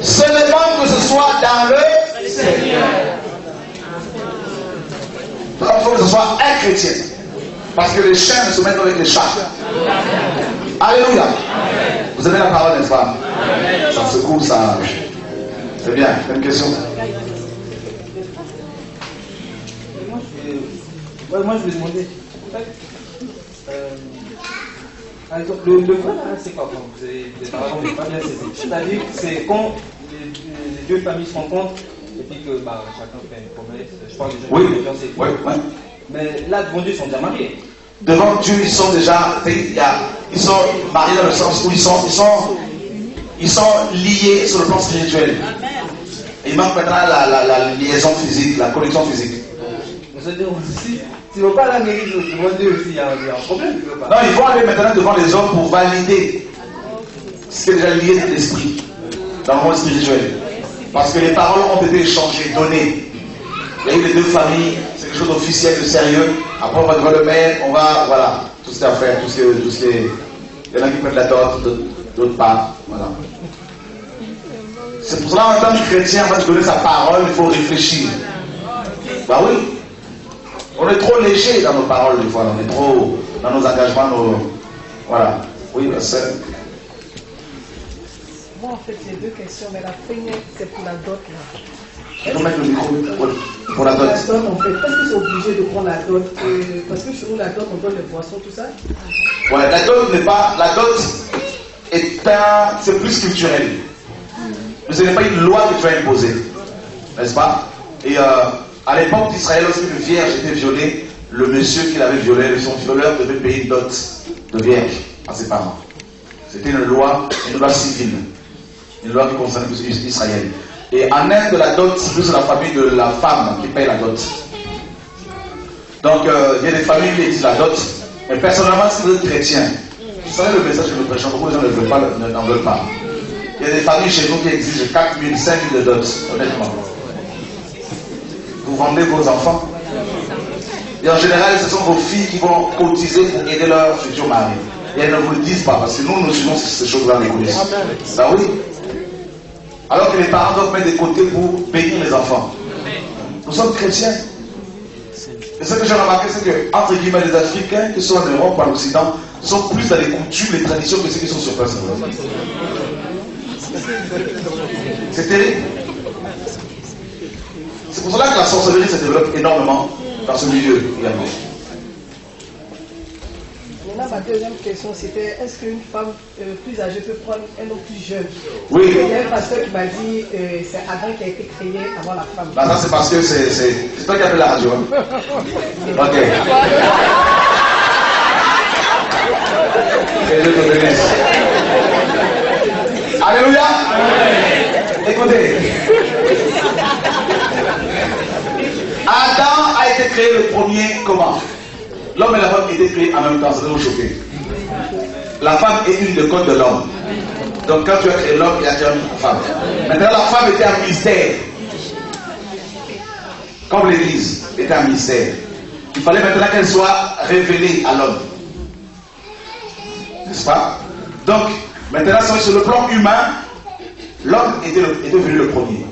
Seulement que ce soit dans le Seigneur. Donc il faut que ce soit un chrétien. Parce que les chiens ne se mettent avec les chats. Alléluia. Vous avez la parole, n'est-ce pas? Ça secoue, ça. C'est bien. Une question? Moi, je vais demander. En fait, par exemple, le voile, c'est quoi? Vous avez pas bien saisi. C'est-à-dire que c'est quand les deux familles se rencontrent et puis que chacun fait une promesse. Je parle des gens qui ont oui. Mais là, devant Dieu, ils sont déjà mariés. Devant Dieu, ils sont déjà. Ils sont mariés dans le sens où ils sont liés sur le plan spirituel. Il manque maintenant la liaison physique, la connexion physique. C'est-à-dire aussi. Si on parle à la mairie, devant Dieu aussi, il y a un problème. Non, ils vont aller maintenant devant les hommes pour valider ce qui est déjà lié dans l'esprit, dans le monde spirituel. Parce que les paroles ont été échangées, données. Il y a eu les deux familles, c'est quelque chose d'officiel, de sérieux. Après, on va devant le maire, on va, voilà, tout ce qu'il y a à faire, tout ce qui est. Il y en a qui prennent la dot, d'autres pas. Voilà. C'est pour cela, en tant que chrétien, avant de donner sa parole, il faut réfléchir. Bah oui. On est trop léger dans nos paroles, des fois. On est trop dans nos engagements, Voilà. Oui, c'est. Moi, en fait, j'ai deux questions, mais la première, c'est pour la dot, là. Je peux mettre le micro pour la dot. La dot, en fait, est-ce que c'est obligé de prendre la dot? Parce que chez nous, la dot, on donne les boissons, tout ça. Ouais, la dot n'est pas. La dot c'est plus culturel. Mais ce n'est pas une loi que tu as imposée. N'est-ce pas? Et à l'époque d'Israël, lorsqu'une vierge était violée, le monsieur qui l'avait violée, son violeur devait payer une dot de vierge à ses parents. C'était une loi civile. Une loi qui concernait Israël. Et en Inde, la dot, c'est plus la famille de la femme qui paye la dot. Donc, il y a des familles qui disent la dot. Mais personnellement, si vous êtes chrétien, vous savez le message que nous prêchons, beaucoup de gens n'en veulent pas. Il y a des familles chez nous qui exigent 4 000, 5 000 de dot, honnêtement. Vous vendez vos enfants. Et en général, ce sont vos filles qui vont cotiser pour aider leur futur mari. Et elles ne vous le disent pas, parce que nous suivons ces choses-là dans les coulisses. Ben oui. Alors que les parents doivent mettre des côtés pour bénir les enfants. Nous sommes chrétiens. Et ce que j'ai remarqué, c'est que, entre guillemets, les Africains, qui sont en Europe ou en Occident, sont plus dans les coutumes, les traditions que ceux qui sont sur place. C'est terrible. C'est pour cela que la sorcellerie se développe énormément dans ce milieu également. Maintenant, ma deuxième question, c'était est-ce qu'une femme plus âgée peut prendre un homme plus jeune? Oui. Il y a un pasteur qui m'a dit c'est Adam qui a été créé avant la femme. Bah, ça, c'est parce que c'est toi qui as fait la radio. Hein? Ok. Que Dieu te bénisse. Alléluia. Écoutez. Adam a été créé le premier comment? L'homme et la femme étaient créés en même temps, ça doit vous choquer. La femme est une des côtes de l'homme. Donc quand tu as créé l'homme, il a créé la femme. Maintenant la femme était un mystère. Comme l'église était un mystère. Il fallait maintenant qu'elle soit révélée à l'homme. N'est-ce pas? Donc, maintenant sur le plan humain, l'homme était venu le premier.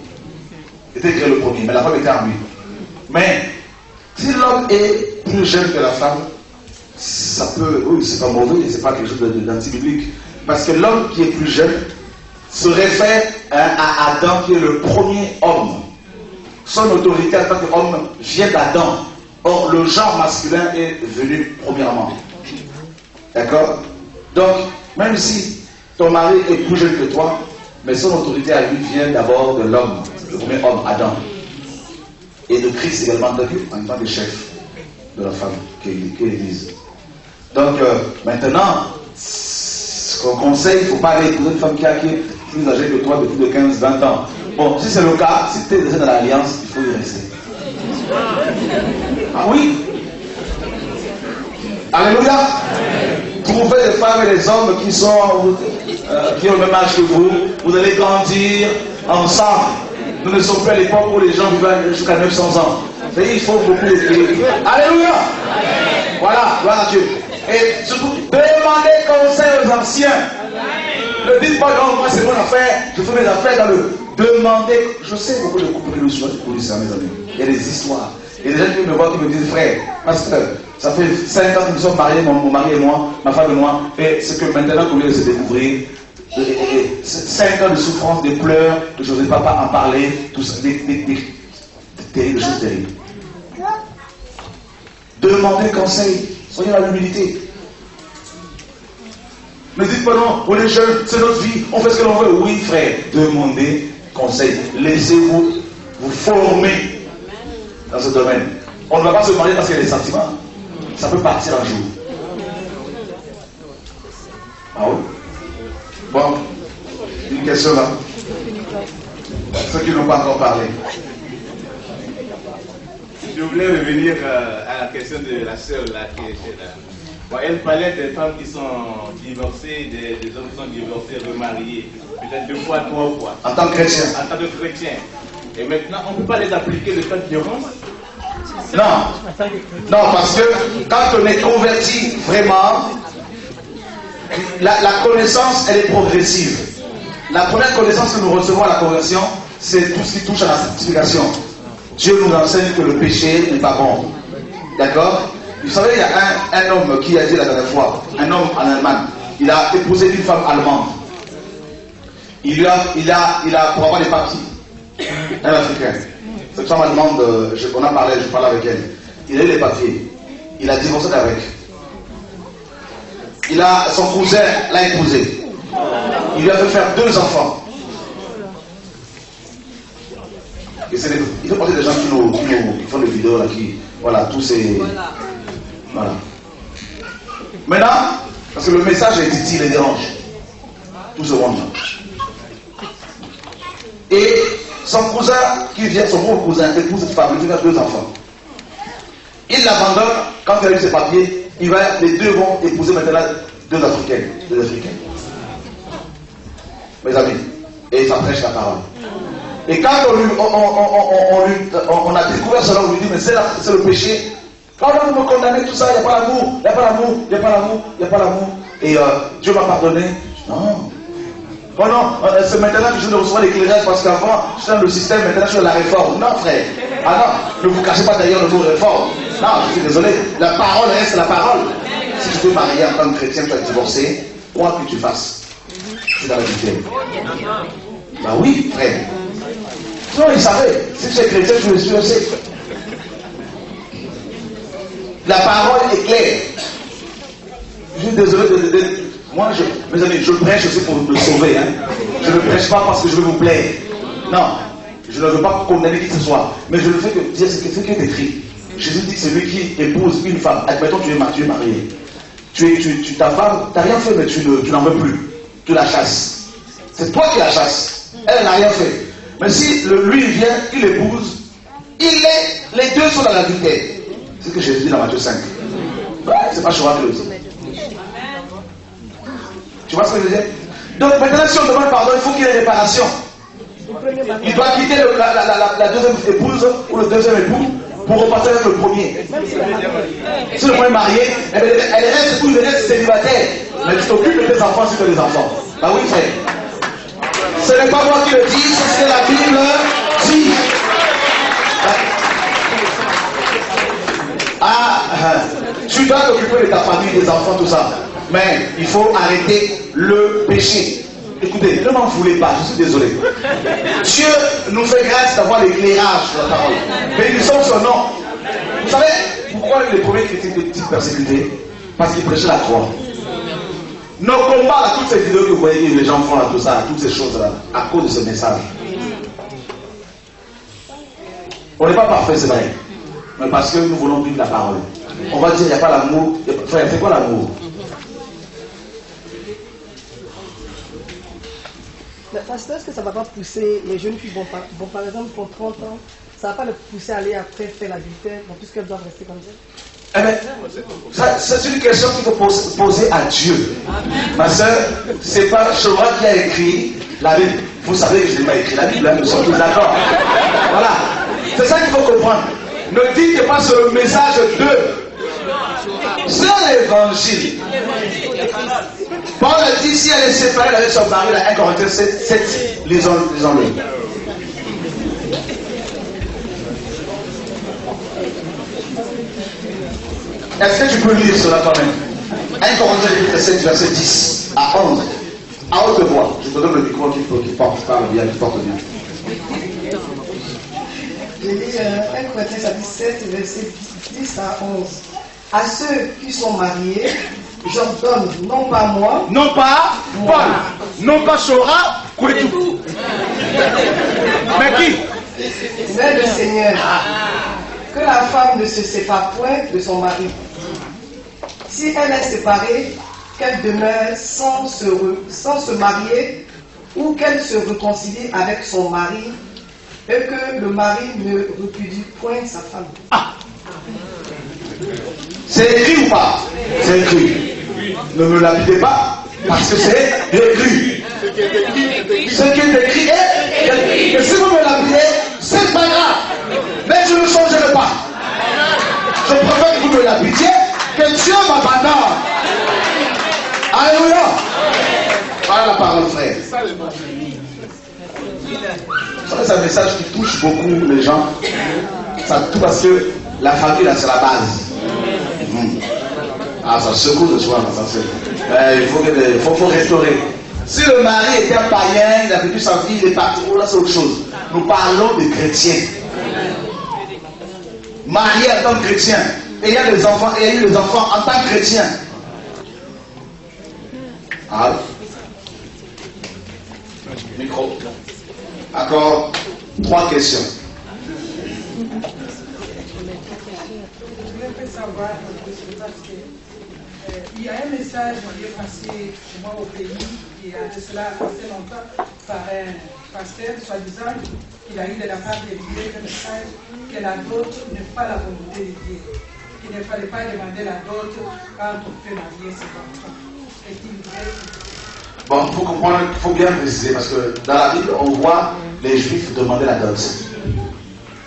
Était créé le premier, mais la femme était en lui. Mais si l'homme est plus jeune que la femme, ça peut, oui, c'est pas mauvais, c'est pas quelque chose d'anti-biblique. Parce que l'homme qui est plus jeune se réfère à Adam qui est le premier homme. Son autorité en tant qu'homme vient d'Adam. Or, le genre masculin est venu premièrement. D'accord? Donc, même si ton mari est plus jeune que toi, mais son autorité à lui vient d'abord de l'homme, le premier homme, Adam. Et de Christ également, en tant que chef de la femme, qui est l'Église. Donc, maintenant, ce qu'on conseille, il ne faut pas aller épouser une femme qui est plus âgée que toi de plus de 15-20 ans. Bon, si c'est le cas, si tu es déjà dans l'alliance, il faut y rester. Ah oui? Alléluia! Trouvez des femmes et des hommes qui ont le même âge que vous. Vous allez grandir ensemble. Nous ne sommes plus à l'époque où les gens vivaient jusqu'à 900 ans. Et il faut beaucoup d'équilibre. Alléluia! Voilà, gloire à Dieu. Et surtout, demandez conseil aux anciens. Ne dites pas non, moi c'est mon affaire, je fais mes affaires dans le. Demandez. Je sais beaucoup de couples de choses pour ça, mes amis. Il y a des histoires. Il y a des gens qui me voient qui me disent, frère, parce que ça fait 5 ans que nous sommes mariés, mon mari et moi, ma femme et moi, et c'est que maintenant qu'on vient de se découvrir, 5 ans de souffrance, de pleurs, que je n'osais pas en parler, tout ça, des choses terribles. Demandez conseil, soyez dans l'humilité. Ne dites pas non, on est jeunes, c'est notre vie, on fait ce que l'on veut. Oui, frère, demandez conseil. Laissez-vous vous former dans ce domaine. On ne va pas se marier parce qu'il y a des sentiments. Ça peut partir un jour. Ah oui? Bon, une question là. Ceux qui n'ont pas encore parlé. Je voulais revenir à la question de la sœur là qui était là. Bon, elle parlait des femmes qui sont divorcées, des hommes qui sont divorcés, remariés, peut-être 2 fois, 3 fois. En tant que chrétien. En tant que chrétien. Et maintenant, on ne peut pas les appliquer le cas de divorce. Non. Non, parce que quand on est converti vraiment, la connaissance, elle est progressive. La première connaissance que nous recevons à la conversion, c'est tout ce qui touche à la sanctification. Dieu nous enseigne que le péché n'est pas bon. D'accord? Vous savez, il y a un homme qui a dit la dernière fois, un homme en Allemagne, il a épousé une femme allemande. Il a pour avoir des papiers, un Africain. Cette femme allemande, on a parlé, je parlais avec elle. Il a eu les papiers. Il a divorcé avec. Son cousin l'a épousé. Il lui a fait faire 2 enfants. Et il fait partie des gens qui font des vidéos là, voilà, tous ces. Voilà. Maintenant, parce que le message est ici, il les dérange. Tout ce monde. Et son cousin qui vient, son gros cousin, épouse cette femme, il a 2 enfants. Il l'abandonne, quand il a eu ses papiers, les 2 vont épouser maintenant 2 Africaines. Mes amis, et ça prêche la parole. Et quand on a découvert cela, on lui dit, mais c'est le péché. Quand vous me condamnez tout ça, il n'y a pas l'amour, il n'y a pas l'amour, il n'y a pas l'amour, il n'y a pas l'amour. Et Dieu m'a pardonné. Non. Oh non, c'est maintenant que je ne reçois l'éclairage parce qu'avant, je suis dans le système, maintenant je suis dans la réforme. Non, frère. Ah non, ne vous cachez pas derrière le mot réforme. Non, je suis désolé. La parole reste la parole. Si tu veux marier en tant que chrétien, tu vas divorcer, quoi que tu fasses. C'est dans la vérité. Bah oui, frère. Non, il savait. Si tu es chrétien, tu le sais. La parole est claire. Je suis désolé de moi, mes amis, je prêche aussi pour me sauver. Hein. Je ne prêche pas parce que je veux vous plaire. Non, je ne veux pas condamner qui que ce soit. Mais je le fais que dire ce qui est écrit. Jésus dit que c'est lui qui épouse une femme. Admettons, tu es marié. Ta femme, tu n'as rien fait, mais tu n'en veux plus. Tu la chasses. C'est toi qui la chasses. Elle n'a rien fait. Mais si lui vient, il épouse, les 2 sont dans la vérité. C'est ce que Jésus dit dans Matthieu 5. Ouais, c'est pas chourateuse. Tu vois ce que je veux dire? Donc maintenant, si on demande pardon, il faut qu'il y ait réparation. Il doit quitter la deuxième épouse ou le deuxième époux pour repartir avec le premier. Si le premier est marié, elle reste tout, il reste célibataire. Mais tu t'occupes de tes enfants si tu as des enfants. Bah oui, frère. Ce n'est pas moi qui le dis, c'est ce que la Bible dit. Tu dois t'occuper de ta famille, des enfants, tout ça. Mais il faut arrêter le péché. Écoutez, ne m'en voulez pas, je suis désolé. Dieu nous fait grâce d'avoir l'éclairage de la parole. Mais nous sommes son nom. Vous savez pourquoi les premiers chrétiens étaient persécutés? Parce qu'ils prêchaient la croix. Nos combats, là, toutes ces vidéos que vous voyez, les gens font là, tout ça, toutes ces choses-là, à cause de ce message. On n'est pas parfait, c'est vrai. Mais parce que nous voulons vivre la parole. On va dire, il n'y a pas l'amour. Frère, c'est quoi l'amour? Mais pasteur, est-ce que ça ne va pas pousser les jeunes filles, bon, par exemple, pour 30 ans, ça ne va pas les pousser à aller après faire l'adultère, puisqu'elles doivent rester comme ça? Eh bien, c'est une question qu'il faut poser à Dieu. Ma soeur, c'est pas Chora qui a écrit la Bible. Vous savez que je n'ai pas écrit la Bible, hein, nous sommes tous d'accord. Voilà. C'est ça qu'il faut comprendre. Ne dites pas sur le message de. C'est l'évangile. Paul a dit si elle est séparée avec son mari, dans 1 Corinthiens 7, lisons-le. Est-ce que tu peux lire cela toi-même? 1 Corinthiens 7, verset 10 à 11. À haute voix. Je te donne le micro qui parle bien, qui porte bien. J'ai lu 1 Corinthiens 7, verset 10 à 11. À ceux qui sont mariés, j'ordonne, non pas moi, non pas Paul, non pas Chora, Kouetou. Mais qui? Mais le Seigneur, que la femme ne se sépare point de son mari. Si elle est séparée, qu'elle demeure sans se marier ou qu'elle se réconcilie avec son mari et que le mari ne répudie point sa femme. Ah. C'est écrit ou pas? C'est écrit. Ne me lapidez pas, parce que c'est écrit. Ce qui est écrit est écrit. Et si vous me lapidez, c'est pas grave. Mais je ne changerai pas. Je préfère que vous me lapidiez, que Dieu m'abandonne. Alléluia. Voilà la parole, frère. C'est un message qui touche beaucoup les gens. Ça touche parce que la famille, là, c'est la base. Ah, ça secoue de soi, ça c'est. Il faut restaurer. Si le mari était un païen, il a vécu sa vie, il est parti, là c'est autre chose. Nous parlons des chrétiens. Marié en tant que chrétien, ayant des enfants, et ayant des enfants en tant que chrétien. Ah. Micro. Encore 3 questions. Savoir parce que il y a un message qui est passé chez moi au pays il y a de cela assez longtemps par un pasteur soi-disant qu'il a eu de la part de Dieu un message que la dot n'est pas la volonté de Dieu, qu'il ne fallait pas demander la dot quand on fait marier ses enfants. Est-il vrai? Bon, pour comprendre, il faut bien préciser parce que dans la Bible on voit les Juifs demander la dot,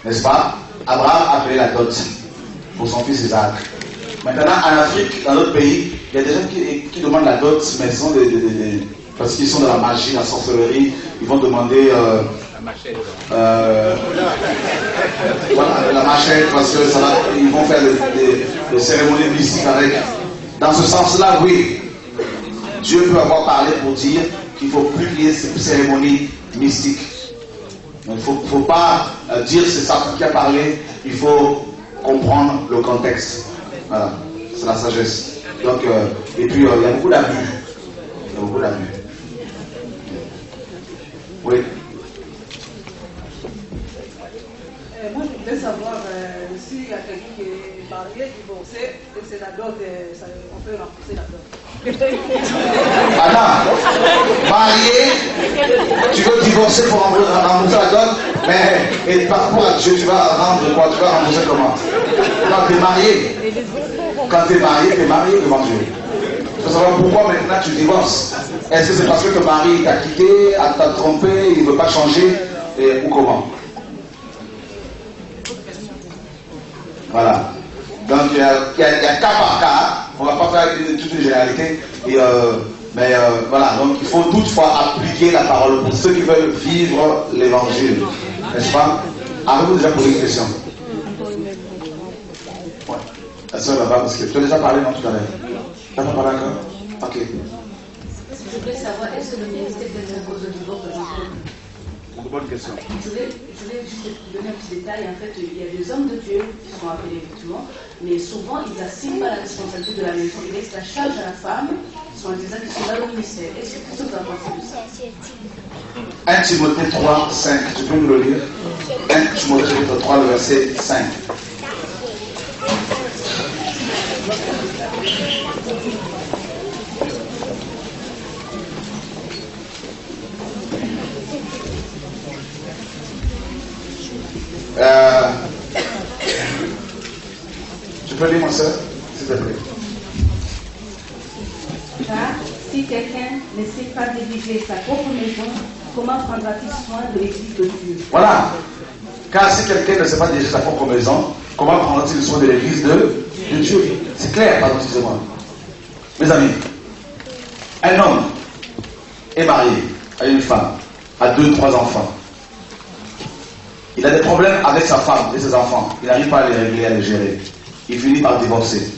n'est-ce pas? Abraham appelait la dot pour son fils Isaac. Maintenant, en Afrique, dans d'autres pays, il y a des gens qui demandent la dot, mais ils sont parce qu'ils sont dans la magie, la sorcellerie, ils vont demander la machette. Voilà, la machette, parce que ils vont faire des cérémonies mystiques avec. Dans ce sens-là, oui, Dieu peut avoir parlé pour dire qu'il faut plus qu'il y ait ces cérémonies mystiques. Il ne faut pas dire c'est Satan qui a parlé, il faut comprendre le contexte. Voilà, c'est la sagesse. Donc, et puis il y a beaucoup d'abus. Il y a beaucoup d'abus. Oui. Moi, je voudrais savoir s'il y a quelqu'un qui est marié, divorcé, et c'est la dot, on peut rembourser la dot. Anna, marié, tu veux divorcer pour rembourser la dot, mais et par rapport à Dieu, tu vas rendre quoi? Tu vas rembourser comment? Quand tu es marié, tu es marié devant Dieu. Il faut savoir pourquoi maintenant tu divorces. Est-ce que c'est parce que ton mari t'a quitté, t'a trompé, il ne veut pas changer, ou comment? Voilà. Donc il y a cas par cas, on ne va pas faire toute une généralité, mais voilà, donc il faut toutefois appliquer la parole pour ceux qui veulent vivre l'évangile, n'est-ce pas? Avez-vous déjà posé une question? Ouais. soeur là-bas, parce que tu as déjà parlé non tout à l'heure. Tu n'as pas parlé encore? Ok. Je voudrais savoir, est-ce que le ministère donne une cause de divorce dans un couple? Bonne question. Je voulais juste donner un petit détail. En fait, il y a des hommes de Dieu qui sont appelés effectivement, mais souvent ils n'assument pas la responsabilité de la maison. Ils laissent la charge à la femme, en disant qu'ils sont là au ministère. Est-ce que tout va penser de ça? 1 Timothée 3, 5. Tu peux me le lire? 1 Timothée 3, le verset 5. Tu peux lire, ma soeur, s'il te plaît. Car si quelqu'un ne sait pas diriger sa propre maison, comment prendra-t-il soin de l'église de Dieu? Voilà. Car si quelqu'un ne sait pas diriger sa propre maison, comment prendra-t-il soin de l'église de Dieu? C'est clair, pardon, excusez-moi. Mes amis, un homme est marié à une femme, a 2-3 enfants. Il a des problèmes avec sa femme et ses enfants. Il n'arrive pas à les régler, à les gérer. Il finit par divorcer.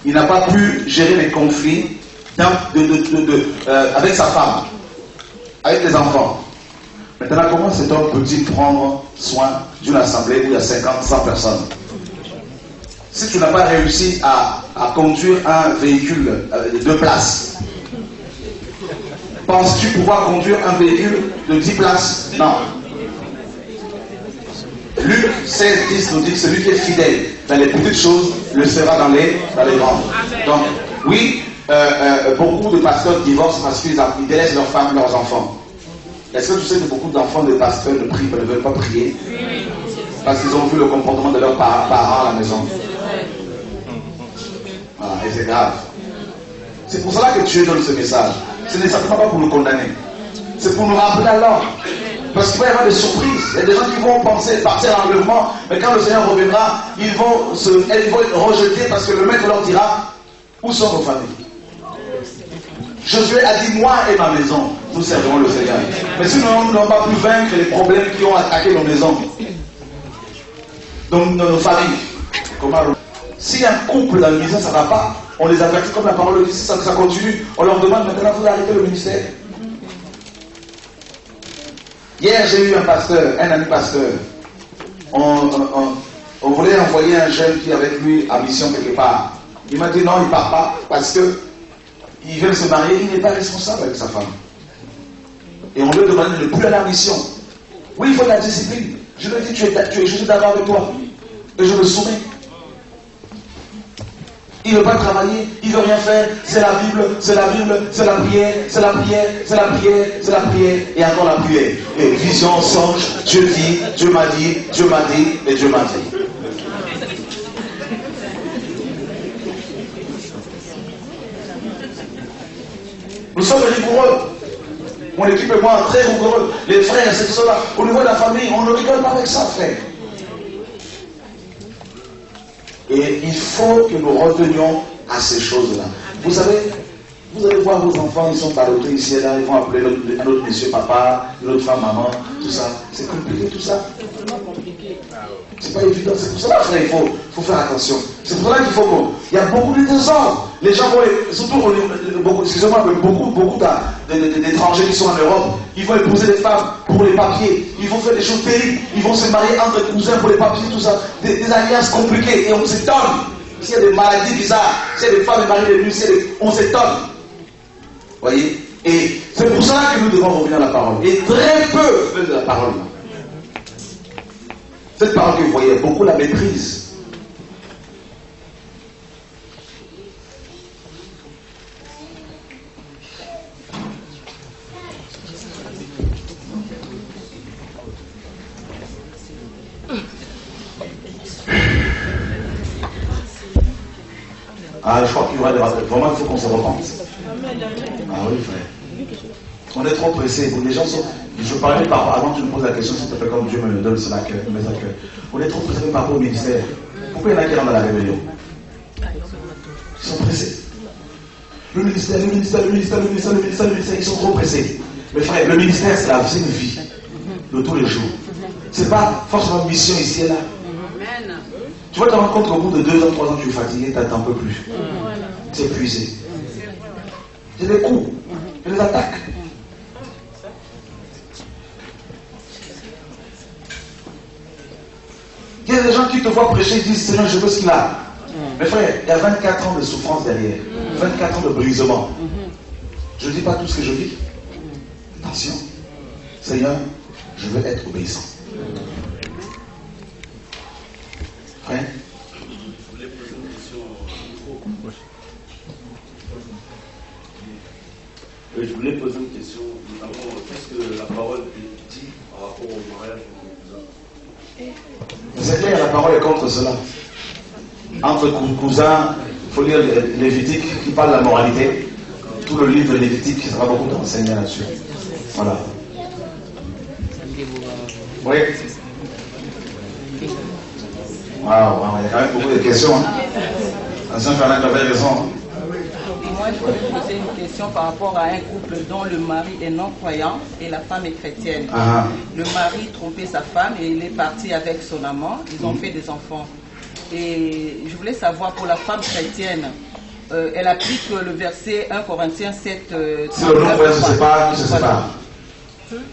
Il n'a pas pu gérer les conflits avec sa femme, avec les enfants. Maintenant, comment cet homme peut-il prendre soin d'une assemblée où il y a 50, 100 personnes? Si tu n'as pas réussi à conduire un véhicule de 2 places, penses-tu pouvoir conduire un véhicule de 10 places? Non. Luc 16, 10 nous dit que celui qui est fidèle dans les petites choses le sera dans les grandes. Donc, oui, beaucoup de pasteurs divorcent parce qu'ils délaissent leurs femmes, leurs enfants. Est-ce que tu sais que beaucoup d'enfants de pasteurs ne veulent pas prier parce qu'ils ont vu le comportement de leurs parents à la maison? Voilà, et c'est grave. C'est pour cela que Dieu donne ce message. Ce n'est certainement pas pour nous condamner. C'est pour nous rappeler à l'ordre. Parce qu'il va y avoir des surprises. Il y a des gens qui vont penser partir à l'enlèvement, mais quand le Seigneur reviendra, ils vont être rejetés parce que le maître leur dira: où sont vos familles? Josué a dit: moi et ma maison, nous servirons le Seigneur. Mais si nous n'avons pas pu vaincre les problèmes qui ont attaqué nos maisons, donc nos familles, comment? Si un couple dans le ministère ça ne va pas, on les avertit comme la parole dit. Si ça continue, on leur demande: maintenant vous arrêtez le ministère. Hier, j'ai eu un pasteur, un ami pasteur. On voulait envoyer un jeune qui est avec lui à mission quelque part. Il m'a dit non, il ne part pas parce qu'il veut se marier, il n'est pas responsable avec sa femme. Et on lui demande de ne plus aller à la mission. Oui, il faut de la discipline. Je lui ai dit: tu es juste d'accord avec toi. Et je me soumets. Il ne veut pas travailler, il ne veut rien faire, c'est la Bible, c'est la Bible, c'est la prière, c'est la prière, c'est la prière, c'est la prière, et encore la prière. Et vision, songe, Dieu dit, Dieu m'a dit, Dieu m'a dit, et Dieu m'a dit. Nous sommes rigoureux. Mon équipe et moi, très rigoureux. Les frères, c'est tout cela. Au niveau de la famille, on ne rigole pas avec ça, frère. Et il faut que nous retenions à ces choses-là. Vous savez, vous allez voir vos enfants, ils sont ballottés ici et là, ils vont appeler un autre monsieur papa, une autre femme maman, tout ça. C'est compliqué tout ça. C'est pas évident. C'est pour cela, frère, il faut faire attention. C'est pour cela qu'il faut qu'on... Il y a beaucoup de désordre. Les gens vont, surtout, excusez-moi, beaucoup d'étrangers qui sont en Europe, ils vont épouser des femmes pour les papiers. Ils vont faire des choses terribles. Ils vont se marier entre cousins pour les papiers, tout ça. Des alliances compliquées. Et on s'étonne. S'il y a des maladies bizarres, s'il y a des femmes mariées de nuit, on s'étonne. Vous voyez? Et c'est pour cela que nous devons revenir à la parole. Et très peu fait de la parole. Cette parole que vous voyez, beaucoup la méprisent. Ah, je crois qu'il y aura des rappels. Vraiment, il faut qu'on se repente. Ah oui, frère. On est trop pressé. Les gens sont... Je parlais avant que tu me poses la question, s'il te plaît, comme Dieu me donne cela, mes accueils. On est trop pressé par rapport au ministère. Pourquoi il y en a qui rentrent dans la rébellion? Ils sont pressés. Le ministère, ils sont trop pressés. Mais frère, le ministère, c'est une vie de tous les jours. C'est pas forcément mission ici et là. Tu vas te rendre compte qu'au bout de 2 ans, 3 ans, tu es fatigué, tu n'en peux plus. Tu es épuisé. C'est des coups, c'est des attaques. Il y a des gens qui te voient prêcher et disent Seigneur, je veux ce qu'il a. Mais frère, il y a 24 ans de souffrance derrière, 24 ans de brisement. Je ne dis pas tout ce que je vis. Attention, Seigneur, je veux être obéissant. Frère, je voulais poser une question, notamment, qu'est-ce que la parole dit par rapport au mariage de c'est clair, la parole est contre cela. Entre cousins, il faut lire Lévitique qui parle de la moralité. Tout le livre de Lévitique, il sera beaucoup d'enseigner là-dessus. Voilà. Oui. Waouh, il y a quand même beaucoup de questions. Attention, Fernand, tu avais raison. Moi, je voulais poser une question par rapport à un couple dont le mari est non-croyant et la femme est chrétienne. Le mari trompait sa femme et il est parti avec son amant. Ils ont fait des enfants. Et je voulais savoir, pour la femme chrétienne, elle applique le verset 1 Corinthiens 7. Si le non-croyant se sépare, il se sépare.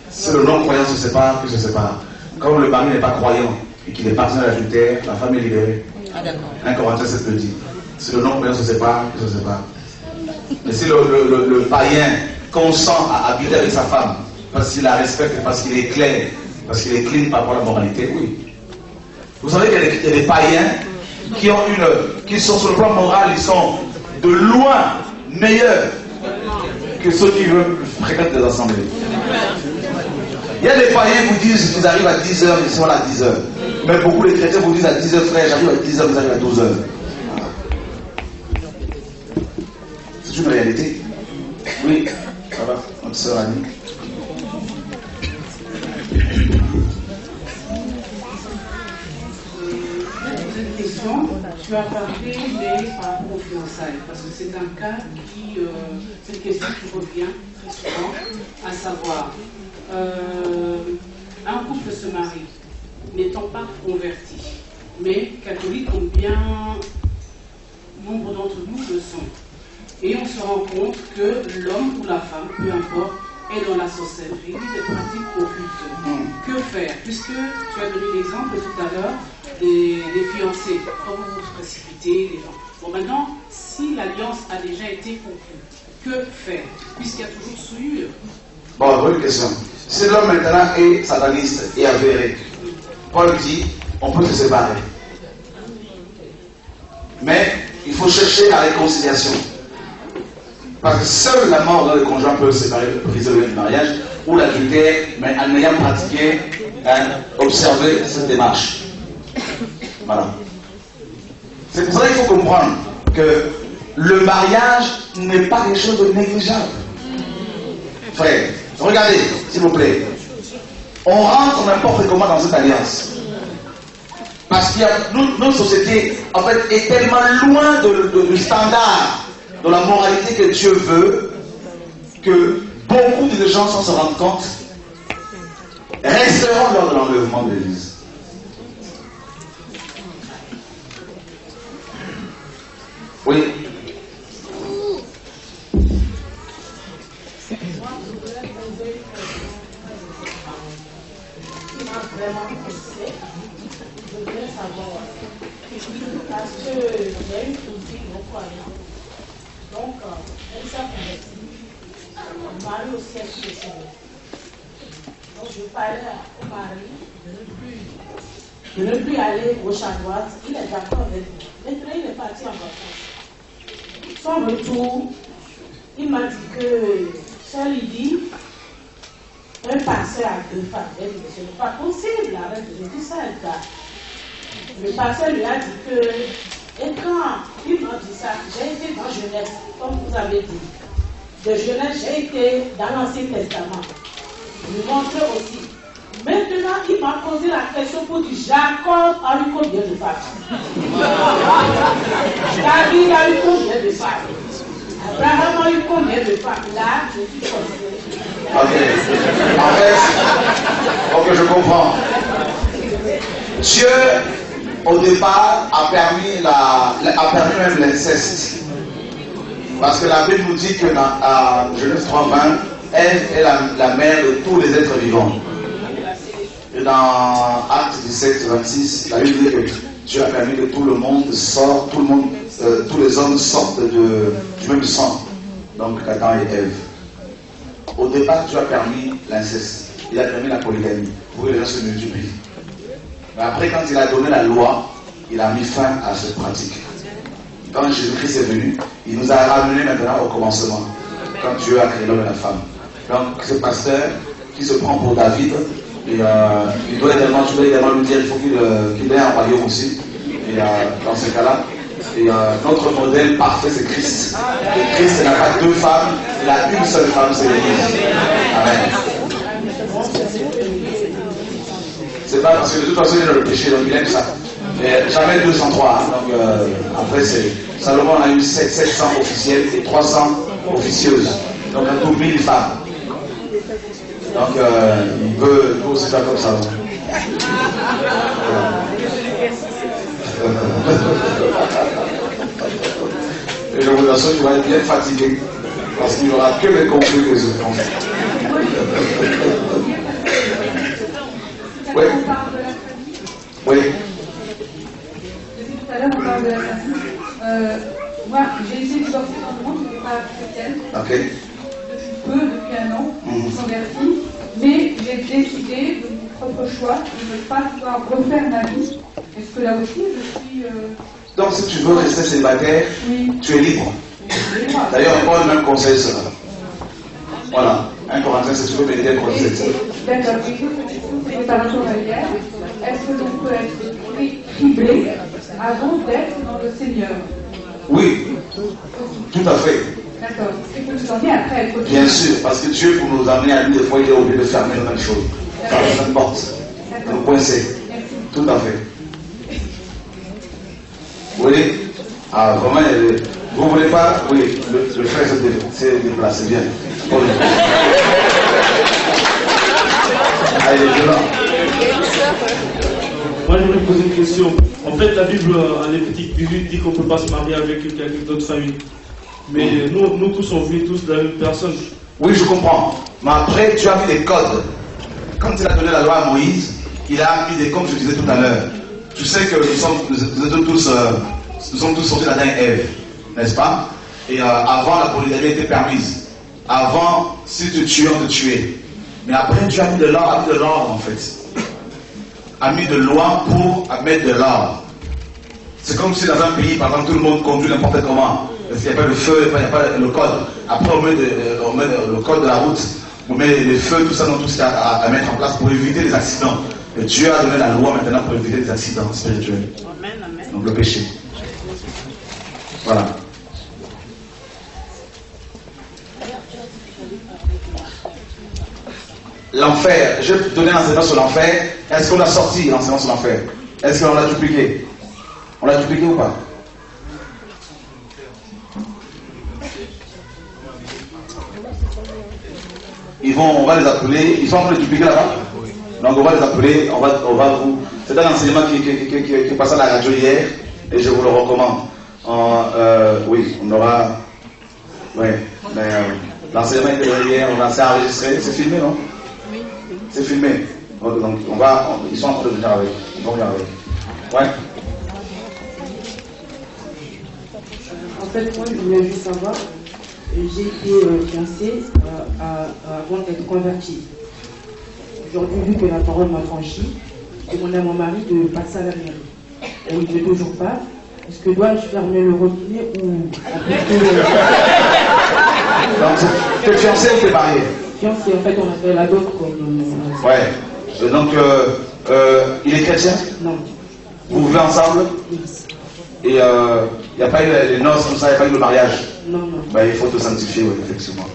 Si le non-croyant se sépare, il se sépare. Comme le mari n'est pas croyant et qu'il est parti dans l'adultère, la femme est libérée. Ah, d'accord. 1 Corinthiens 7 le dit. Si le non-croyant se sépare, il se sépare. Mais si le païen consent à habiter avec sa femme, parce qu'il la respecte, parce qu'il est clair, parce qu'il est clean par rapport à la moralité, oui. Vous savez qu'il y a des païens qui sont sur le plan moral, ils sont de loin meilleurs que ceux qui fréquentent des assemblées. Il y a des païens qui vous disent qu'ils arrivent à 10h, ils sont là à 10h. Mais beaucoup de chrétiens vous disent à 10h, frère, j'arrive à 10h, vous arrivez à 12h. C'est une réalité. Oui, ça va, notre sœur Annie. Tu as parlé des parcours aux fiançailles, parce que c'est un cas qui, c'est une question qui revient très souvent, à savoir, un couple se marie, n'étant pas converti, mais catholique comme bien nombre d'entre nous le sont. Et on se rend compte que l'homme ou la femme, peu importe, est dans la sorcellerie, des pratiques occultes. Que faire? Puisque tu as donné l'exemple tout à l'heure des fiancés, quand vous vous précipitez, les gens. Bon, maintenant, si l'alliance a déjà été conclue, que faire? Puisqu'il y a toujours souillure. Bon, bonne question. Si l'homme maintenant est sataniste et avéré, Paul dit, on peut se séparer. Mais il faut chercher la réconciliation. Parce que seule la mort dans le conjoint peut séparer, briser le lien du mariage, ou l'adultère, mais en ayant pratiqué, observé cette démarche. Voilà. C'est pour ça qu'il faut comprendre que le mariage n'est pas quelque chose de négligeable. Frère, regardez, s'il vous plaît. On rentre n'importe comment dans cette alliance. Parce que notre société, en fait, est tellement loin du standard de la moralité que Dieu veut, que beaucoup de gens, sans se rendre compte, resteront lors de l'enlèvement de l'Église. Oui. Vraiment poussé, je voudrais savoir, parce que j'ai une cousine au croyant, donc elle s'est convertie, le mari aussi est spécial. Donc je parlais au mari de ne plus aller gauche à droite, il est d'accord avec moi. Maintenant il est parti en vacances. Son retour, il m'a dit que ça lui dit, un pasteur à 2 femmes. Elle dit, ce n'est pas possible, arrête, je dis ça, elle garde. Le pasteur lui a dit que, et quand il m'a dit ça, j'ai été dans Genèse, comme vous avez dit. De Genèse, j'ai été dans l'Ancien Testament. Je lui montrais aussi. Maintenant, il m'a posé la question pour dire, Jacob a eu combien de femmes? David a eu combien de femmes? Abraham a eu combien de femmes? Là, je suis considéré. Ok. En fait, ok, je comprends. Dieu au départ, a permis même l'inceste. Parce que la Bible nous dit que dans Genèse 3:20, elle est la mère de tous les êtres vivants. Et dans Actes 17:26, la Bible dit que Dieu a permis que tout le monde sorte, tous les hommes sortent du même sang. Donc Adam et Ève. Au départ, Dieu a permis l'inceste. Il a permis la polygamie pour que les gens se multiplient. Mais après, quand il a donné la loi, il a mis fin à cette pratique. Quand Jésus-Christ est venu, il nous a ramenés maintenant au commencement, quand Dieu a créé l'homme et la femme. Donc, ce pasteur qui se prend pour David, et, tu dois également lui dire qu'il faut qu'il ait un royaume aussi. Et dans ce cas-là, notre modèle parfait, c'est Christ. Et Christ n'a pas deux femmes, il a une seule femme, c'est l'Église. Amen. C'est pas parce que de toute façon, il a le péché, donc il aime ça. Mais jamais 203. Hein, donc après, Salomon a eu 700 officiels et 300 officieuses. Donc un double 1000 femmes. Donc il peut aussi faire comme ça. Et je vous assure, tu vas être bien fatigué. Parce qu'il n'y aura que les conflits que je prends. Oui. Oui. Depuis tout à l'heure, on parle de la famille. Moi, j'ai essayé de sortir dans le monde, je n'étais pas chrétienne. Ok. Depuis un an, je suis convertie. Mais j'ai décidé de mon propre choix de ne pas pouvoir refaire ma vie. Est-ce que là aussi, je suis... Donc, si tu veux rester célibataire, oui. Tu es libre. D'ailleurs, Paul même conseille cela. Voilà. 1 Corinthiens, si tu veux méditer contre cette. D'accord. Et une préparation familiale, est-ce que l'on peut être criblé avant d'être dans le Seigneur? Oui, tout à fait. D'accord. Et que nous en est après être. Bien sûr, parce que Dieu, pour nous amener à lui, des fois, il est obligé de fermer la même chose. Par une porte. Nous coincer. Tout à fait. Oui. Ah, vraiment, vous ne voulez pas? Oui, le frère s'est déplacé. Bien. Ah, il est violent. Moi, je voulais poser une question. En fait, la Bible, en Lévitique 18, dit qu'on ne peut pas se marier avec quelqu'un d'autre famille. Mais nous tous, on vit tous la même personne. Oui, je comprends. Mais après, tu as mis des codes. Quand il a donné la loi à Moïse, il a mis des codes, je disais tout à l'heure. Tu sais que nous sommes tous sortis d'Adam et Ève, n'est-ce pas? Et avant, la polygamie était permise. Avant, si tu tuais, on te tuait. Mais après, tu as mis de l'ordre, en fait. A mis de loi pour mettre de l'ordre. C'est comme si dans un pays, par exemple, tout le monde conduit n'importe comment. Parce qu'il n'y a pas le feu, il n'y a pas le code. Après, on met le code de la route. On met les feux, tout ça, donc tout ça à mettre en place pour éviter les accidents. Et Dieu a donné la loi maintenant pour éviter les accidents spirituels. Amen, amen. Donc le péché. Voilà. L'enfer. Je vais te donner un enseignement sur l'enfer. Est-ce qu'on a sorti l'enseignement sur l'enfer? Est-ce qu'on l'a dupliqué? On l'a dupliqué ou pas? On va les appeler, ils sont en train de dupliquer là-bas. Donc on va les appeler, on va vous. C'est un enseignement qui est passé à la radio hier et je vous le recommande. Oui, on aura. Oui, mais l'enseignement était hier, on s'est enregistré, c'est filmé, non? Oui. C'est filmé. Donc ils sont en train de venir avec. Ils vont venir avec. Ouais. En fait, moi, je voulais juste savoir, j'ai été fiancée avant d'être convertie. Aujourd'hui, vu que la parole m'a franchi, j'ai demandé à mon mari de passer à la mairie. Et il ne veut toujours pas. Est-ce que dois-je fermer le robinet ou... Donc, tu es fiancée ou tu es mariée? Fiancée, en fait, on appelle la dot comme... Ouais. Donc, il est chrétien? Non. Vous vivez ensemble? Oui. Et il n'y a pas eu les noces, tout ça, il n'y a pas eu le mariage? Non, non. Ben, il faut te sanctifier, oui, effectivement.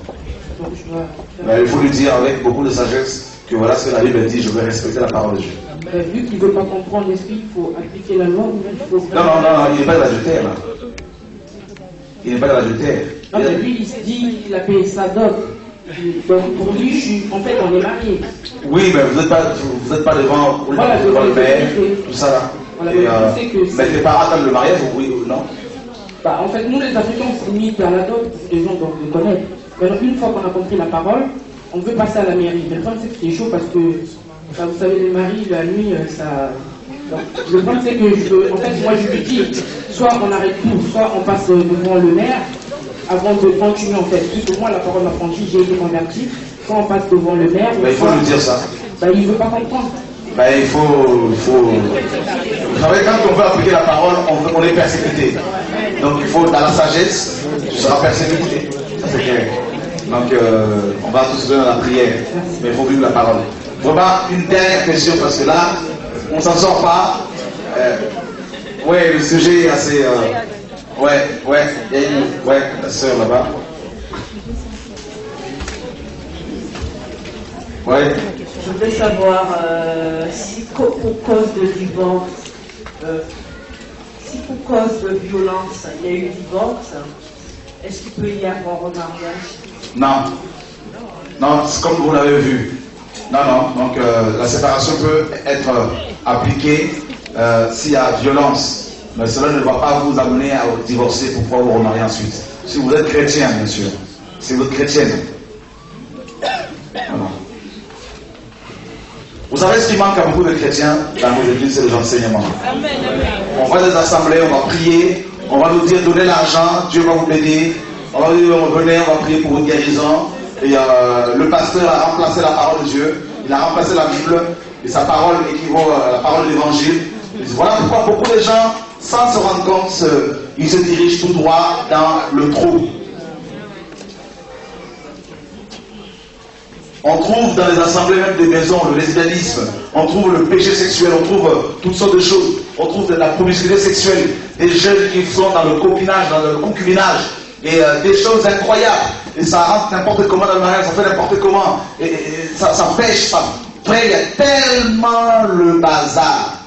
Donc, je dois... Ben, il faut lui dire avec beaucoup de sagesse que voilà ce que la Bible dit, je vais respecter la parole de Dieu. Vu qu'il ne veut pas comprendre, est-ce qu'il faut appliquer la loi ou même il faut... Non, il n'est pas de l'adultère, là. Il n'est pas de l'adultère. Non, mais lui, il se dit qu'il a payé sa dot. Donc, pour lui, en fait, on est mariés. Oui, mais vous n'êtes pas devant le maire, tout ça là. Voilà, mais tes parents attendent le mariage, oui ou non? Bah, en fait, nous les Africains, on s'est mis à la dot, les gens doivent le connaître. Mais alors, une fois qu'on a compris la parole, on veut passer à la mairie. Mais le problème, c'est que c'est chaud parce que, bah, vous savez, les maris, la nuit, ça. Donc, le problème, c'est que, en fait, moi, je lui dis, soit on arrête tout, soit on passe devant le maire, avant de continuer, en fait. Puisque moi, la parole m'a franchi, j'ai été converti. Quand on passe devant le maire. Bah, il faut lui dire ça. Bah, il ne veut pas comprendre. Ben, il faut... Vous savez, quand on veut appliquer la parole, on est persécuté. Donc il faut, dans la sagesse, tu seras persécuté. Ça c'est clair. Donc on va tous donner la prière, mais il faut vivre la parole. Vraiment, une dernière question, parce que là, on ne s'en sort pas. Ouais, le sujet est assez... Ouais, il y a une... Ouais, la sœur là-bas. Ouais. Je voudrais savoir si pour cause de divorce, si pour cause de violence, il y a eu divorce, est-ce qu'il peut y avoir un mariage? Non. Non, c'est comme vous l'avez vu. Non. Donc la séparation peut être appliquée s'il y a violence. Mais cela ne va pas vous amener à divorcer pour pouvoir vous remarier ensuite. Si vous êtes chrétien, bien sûr. Si vous êtes chrétienne. Voilà. Vous savez ce qui manque à beaucoup de chrétiens dans nos églises, c'est les enseignements. On va des assemblées, on va prier, on va nous dire donnez l'argent, Dieu va vous aider. On va dire venez, on va prier pour une guérison. Et le pasteur a remplacé la parole de Dieu, il a remplacé la Bible, et sa parole équivaut à la parole de l'évangile. Voilà pourquoi beaucoup de gens, sans se rendre compte, ils se dirigent tout droit dans le trou. On trouve dans les assemblées même des maisons le lesbianisme, on trouve le péché sexuel, on trouve toutes sortes de choses, on trouve de la promiscuité sexuelle, des jeunes qui sont dans le copinage, dans le concubinage, et des choses incroyables, et ça rentre n'importe comment dans le mariage, ça fait n'importe comment, et ça pêche, ça. Après, il y a tellement le bazar,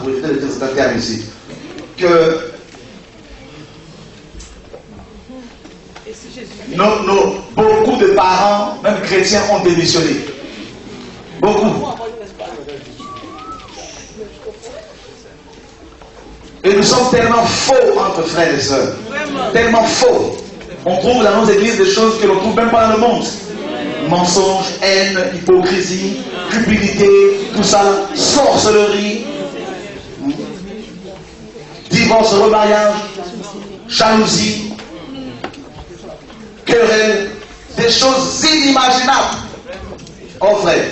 pour éviter de dire cet terme ici, que beaucoup de parents, même chrétiens, ont démissionné. Beaucoup. Et nous sommes tellement faux entre frères et sœurs. Tellement faux. On trouve dans nos églises des choses que l'on ne trouve même pas dans le monde. Mensonge, haine, hypocrisie, cupidité, tout ça, sorcellerie, divorce, remariage, jalousie, querelle, des choses inimaginables. Oh frère,